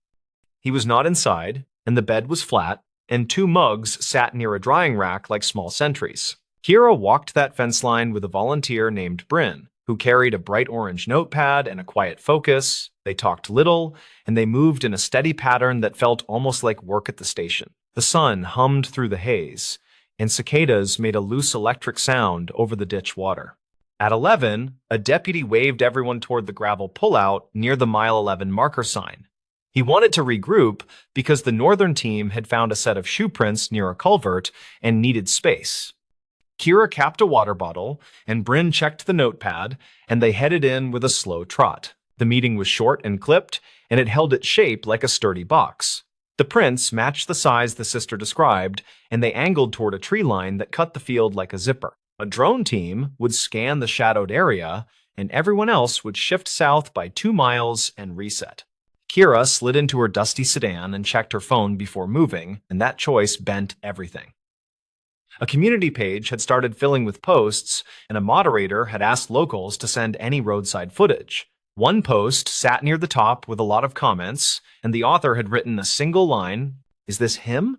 He was not inside, and the bed was flat, and two mugs sat near a drying rack like small sentries. Kira walked that fence line with a volunteer named Bryn, who carried a bright orange notepad and a quiet focus. They talked little, and they moved in a steady pattern that felt almost like work at the station. The sun hummed through the haze, and cicadas made a loose electric sound over the ditch water. At 11, a deputy waved everyone toward the gravel pullout near the mile 11 marker sign. He wanted to regroup because the northern team had found a set of shoe prints near a culvert and needed space. Kira capped a water bottle, and Bryn checked the notepad, and they headed in with a slow trot. The meeting was short and clipped, and it held its shape like a sturdy box. The prints matched the size the sister described, and they angled toward a tree line that cut the field like a zipper. A drone team would scan the shadowed area, and everyone else would shift south by 2 miles and reset. Kira slid into her dusty sedan and checked her phone before moving, and that choice bent everything. A community page had started filling with posts, and a moderator had asked locals to send any roadside footage. One post sat near the top with a lot of comments, and the author had written a single line, "Is this him?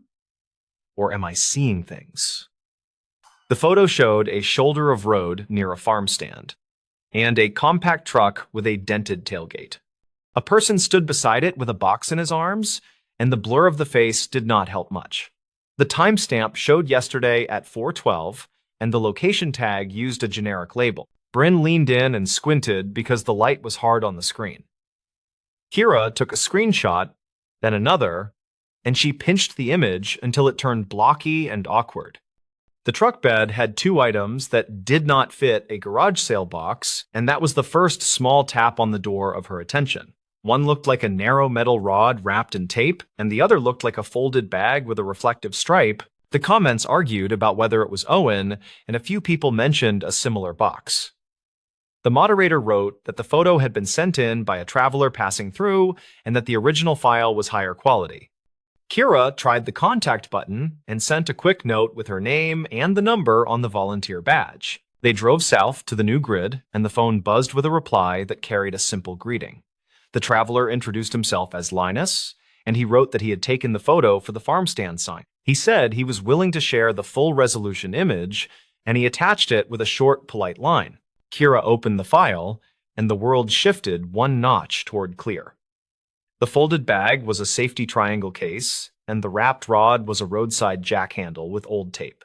Or am I seeing things?" The photo showed a shoulder of road near a farm stand, and a compact truck with a dented tailgate. A person stood beside it with a box in his arms, and the blur of the face did not help much. The timestamp showed yesterday at 4:12, and the location tag used a generic label. Bryn leaned in and squinted because the light was hard on the screen. Kira took a screenshot, then another, and she pinched the image until it turned blocky and awkward. The truck bed had two items that did not fit a garage sale box, and that was the first small tap on the door of her attention. One looked like a narrow metal rod wrapped in tape, and the other looked like a folded bag with a reflective stripe. The comments argued about whether it was Owen, and a few people mentioned a similar box. The moderator wrote that the photo had been sent in by a traveler passing through, and that the original file was higher quality. Kira tried the contact button and sent a quick note with her name and the number on the volunteer badge. They drove south to the new grid, and the phone buzzed with a reply that carried a simple greeting. The traveler introduced himself as Linus, and he wrote that he had taken the photo for the farm stand sign. He said he was willing to share the full resolution image, and he attached it with a short, polite line. Kira opened the file, and the world shifted one notch toward clear. The folded bag was a safety triangle case, and the wrapped rod was a roadside jack handle with old tape.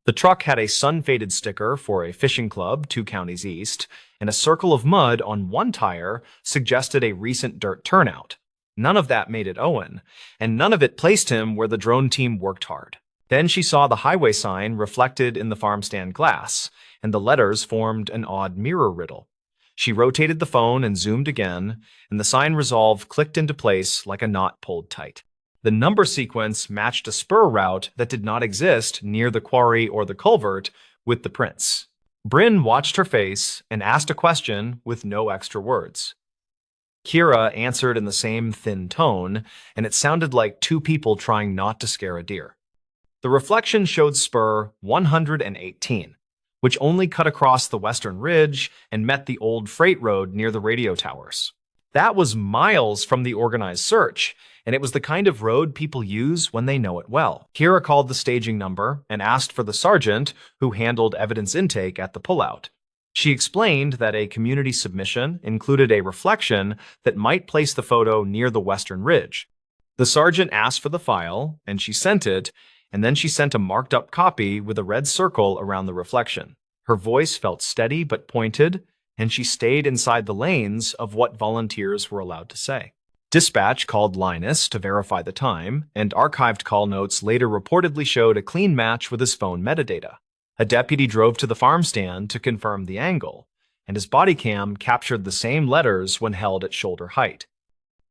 The truck had a sun-faded sticker for a fishing club 2 counties east, and a circle of mud on one tire suggested a recent dirt turnout. None of that made it Owen, and none of it placed him where the drone team worked hard. Then she saw the highway sign reflected in the farm stand glass, and the letters formed an odd mirror riddle. She rotated the phone and zoomed again, and the sign resolve clicked into place like a knot pulled tight. The number sequence matched a spur route that did not exist near the quarry or the culvert with the prints. Bryn watched her face and asked a question with no extra words. Kira answered in the same thin tone, and it sounded like two people trying not to scare a deer. The reflection showed spur 118, which only cut across the western ridge and met the old freight road near the radio towers. That was miles from the organized search, and it was the kind of road people use when they know it well. Kira called the staging number and asked for the sergeant who handled evidence intake at the pullout. She explained that a community submission included a reflection that might place the photo near the western ridge. The sergeant asked for the file, and she sent it, and then she sent a marked-up copy with a red circle around the reflection. Her voice felt steady but pointed, and she stayed inside the lanes of what volunteers were allowed to say. Dispatch called Linus to verify the time, and archived call notes later reportedly showed a clean match with his phone metadata. A deputy drove to the farm stand to confirm the angle, and his body cam captured the same letters when held at shoulder height.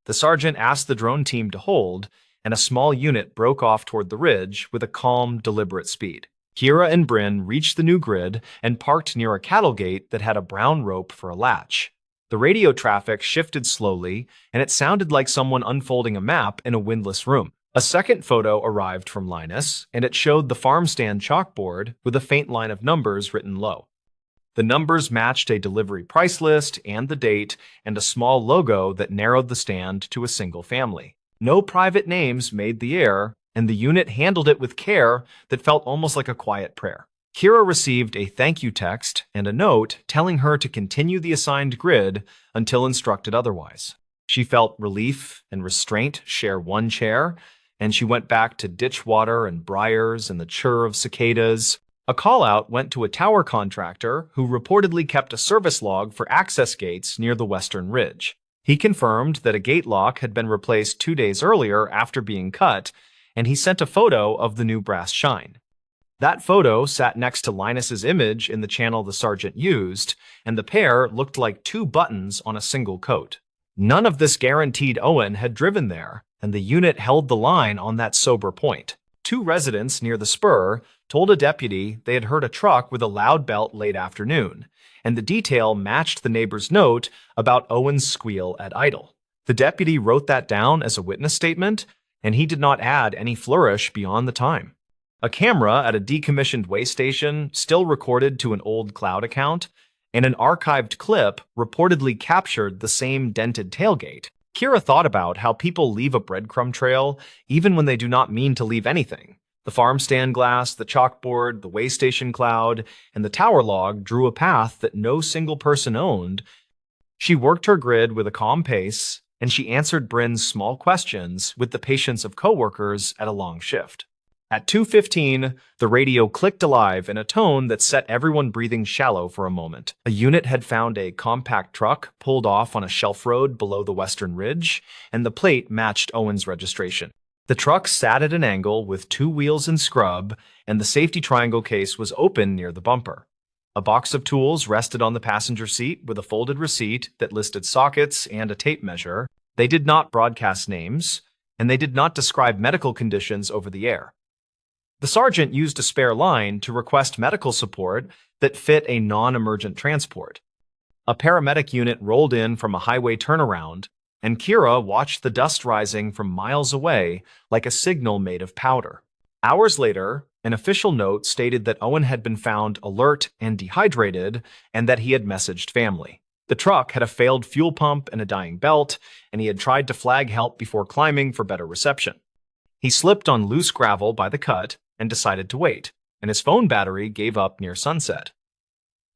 The sergeant asked the drone team to hold, and a small unit broke off toward the ridge with a calm, deliberate speed. Kira and Bryn reached the new grid and parked near a cattle gate that had a brown rope for a latch. The radio traffic shifted slowly, and it sounded like someone unfolding a map in a windless room. A second photo arrived from Linus, and it showed the farm stand chalkboard with a faint line of numbers written low. The numbers matched a delivery price list and the date, and a small logo that narrowed the stand to a single family. No private names made the air, and the unit handled it with care that felt almost like a quiet prayer. Kira received a thank you text and a note telling her to continue the assigned grid until instructed otherwise. She felt relief and restraint share one chair, and she went back to ditch water and briars and the chirr of cicadas. A call-out went to a tower contractor who reportedly kept a service log for access gates near the western ridge. He confirmed that a gate lock had been replaced 2 days earlier after being cut, and he sent a photo of the new brass shine. That photo sat next to Linus's image in the channel the sergeant used, and the pair looked like two buttons on a single coat. None of this guaranteed Owen had driven there, and the unit held the line on that sober point. Two residents near the spur told a deputy they had heard a truck with a loud belt late afternoon, and the detail matched the neighbor's note about Owen's squeal at idle. The deputy wrote that down as a witness statement, and he did not add any flourish beyond the time. A camera at a decommissioned way station still recorded to an old cloud account, and an archived clip reportedly captured the same dented tailgate. Kira thought about how people leave a breadcrumb trail even when they do not mean to leave anything. The farm stand glass, the chalkboard, the way station cloud, and the tower log drew a path that no single person owned. She worked her grid with a calm pace, and she answered Bryn's small questions with the patience of coworkers at a long shift. At 2:15, the radio clicked alive in a tone that set everyone breathing shallow for a moment. A unit had found a compact truck pulled off on a shelf road below the western ridge, and the plate matched Owen's registration. The truck sat at an angle with two wheels and scrub, and the safety triangle case was open near the bumper. A box of tools rested on the passenger seat with a folded receipt that listed sockets and a tape measure. They did not broadcast names, and they did not describe medical conditions over the air. The sergeant used a spare line to request medical support that fit a non-emergent transport. A paramedic unit rolled in from a highway turnaround, and Kira watched the dust rising from miles away like a signal made of powder. Hours later, an official note stated that Owen had been found alert and dehydrated, and that he had messaged family. The truck had a failed fuel pump and a dying belt, and he had tried to flag help before climbing for better reception. He slipped on loose gravel by the cut and decided to wait, and his phone battery gave up near sunset.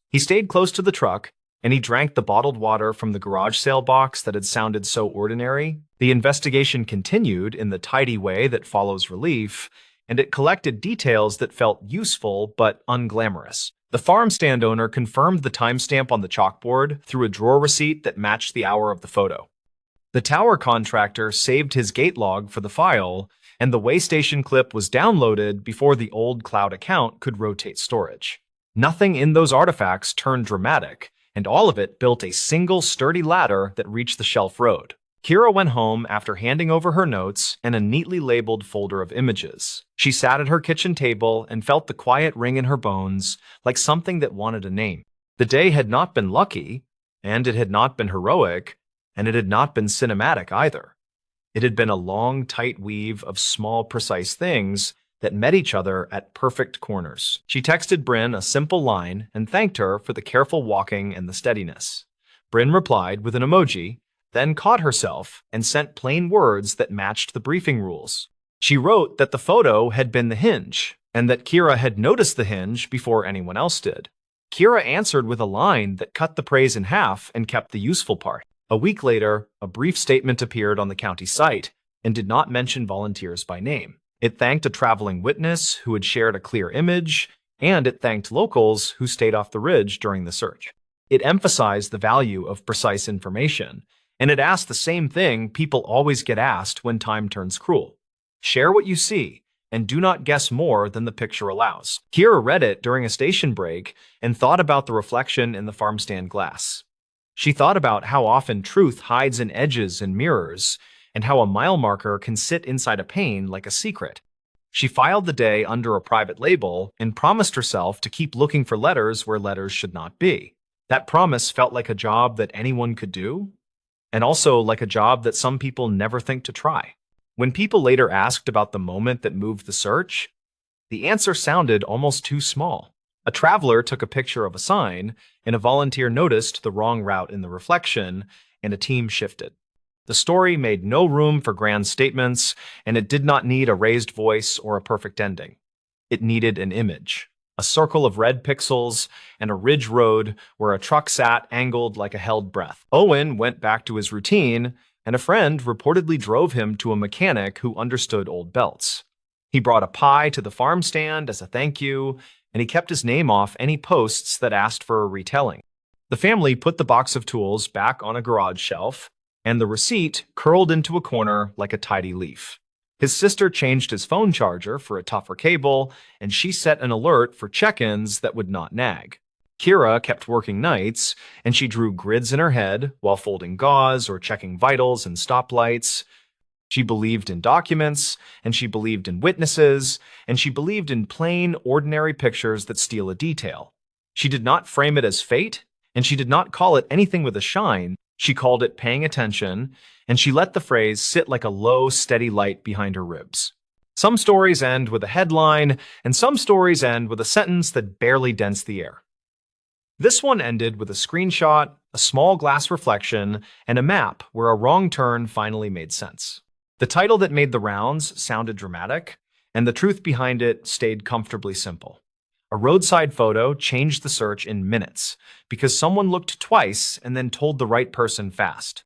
He stayed close to the truck, and he drank the bottled water from the garage sale box that had sounded so ordinary. The investigation continued in the tidy way that follows relief, and it collected details that felt useful but unglamorous. The farm stand owner confirmed the timestamp on the chalkboard through a drawer receipt that matched the hour of the photo. The tower contractor saved his gate log for the file, and the way station clip was downloaded before the old cloud account could rotate storage. Nothing in those artifacts turned dramatic, and all of it built a single sturdy ladder that reached the shelf road. Kira went home after handing over her notes and a neatly labeled folder of images. She sat at her kitchen table and felt the quiet ring in her bones, like something that wanted a name. The day had not been lucky, and it had not been heroic, and it had not been cinematic either. It had been a long, tight weave of small, precise things that met each other at perfect corners. She texted Bryn a simple line and thanked her for the careful walking and the steadiness. Bryn replied with an emoji, then caught herself and sent plain words that matched the briefing rules. She wrote that the photo had been the hinge, and that Kira had noticed the hinge before anyone else did. Kira answered with a line that cut the praise in half and kept the useful part. A week later, a brief statement appeared on the county site and did not mention volunteers by name. It thanked a traveling witness who had shared a clear image, and it thanked locals who stayed off the ridge during the search. It emphasized the value of precise information, and it asked the same thing people always get asked when time turns cruel. Share what you see, and do not guess more than the picture allows. Kira read it during a station break and thought about the reflection in the farm stand glass. She thought about how often truth hides in edges and mirrors, and how a mile marker can sit inside a pane like a secret. She filed the day under a private label and promised herself to keep looking for letters where letters should not be. That promise felt like a job that anyone could do, and also like a job that some people never think to try. When people later asked about the moment that moved the search, the answer sounded almost too small. A traveler took a picture of a sign, and a volunteer noticed the wrong route in the reflection, and a team shifted. The story made no room for grand statements, and it did not need a raised voice or a perfect ending. It needed an image, a circle of red pixels, and a ridge road where a truck sat angled like a held breath. Owen went back to his routine, and a friend reportedly drove him to a mechanic who understood old belts. He brought a pie to the farm stand as a thank you, and he kept his name off any posts that asked for a retelling. The family put the box of tools back on a garage shelf, and the receipt curled into a corner like a tidy leaf. His sister changed his phone charger for a tougher cable, and she set an alert for check-ins that would not nag. Kira kept working nights, and she drew grids in her head while folding gauze or checking vitals and stoplights. She believed in documents, and she believed in witnesses, and she believed in plain, ordinary pictures that steal a detail. She did not frame it as fate, and she did not call it anything with a shine. She called it paying attention, and she let the phrase sit like a low, steady light behind her ribs. Some stories end with a headline, and some stories end with a sentence that barely dents the air. This one ended with a screenshot, a small glass reflection, and a map where a wrong turn finally made sense. The title that made the rounds sounded dramatic, and the truth behind it stayed comfortably simple. A roadside photo changed the search in minutes because someone looked twice and then told the right person fast.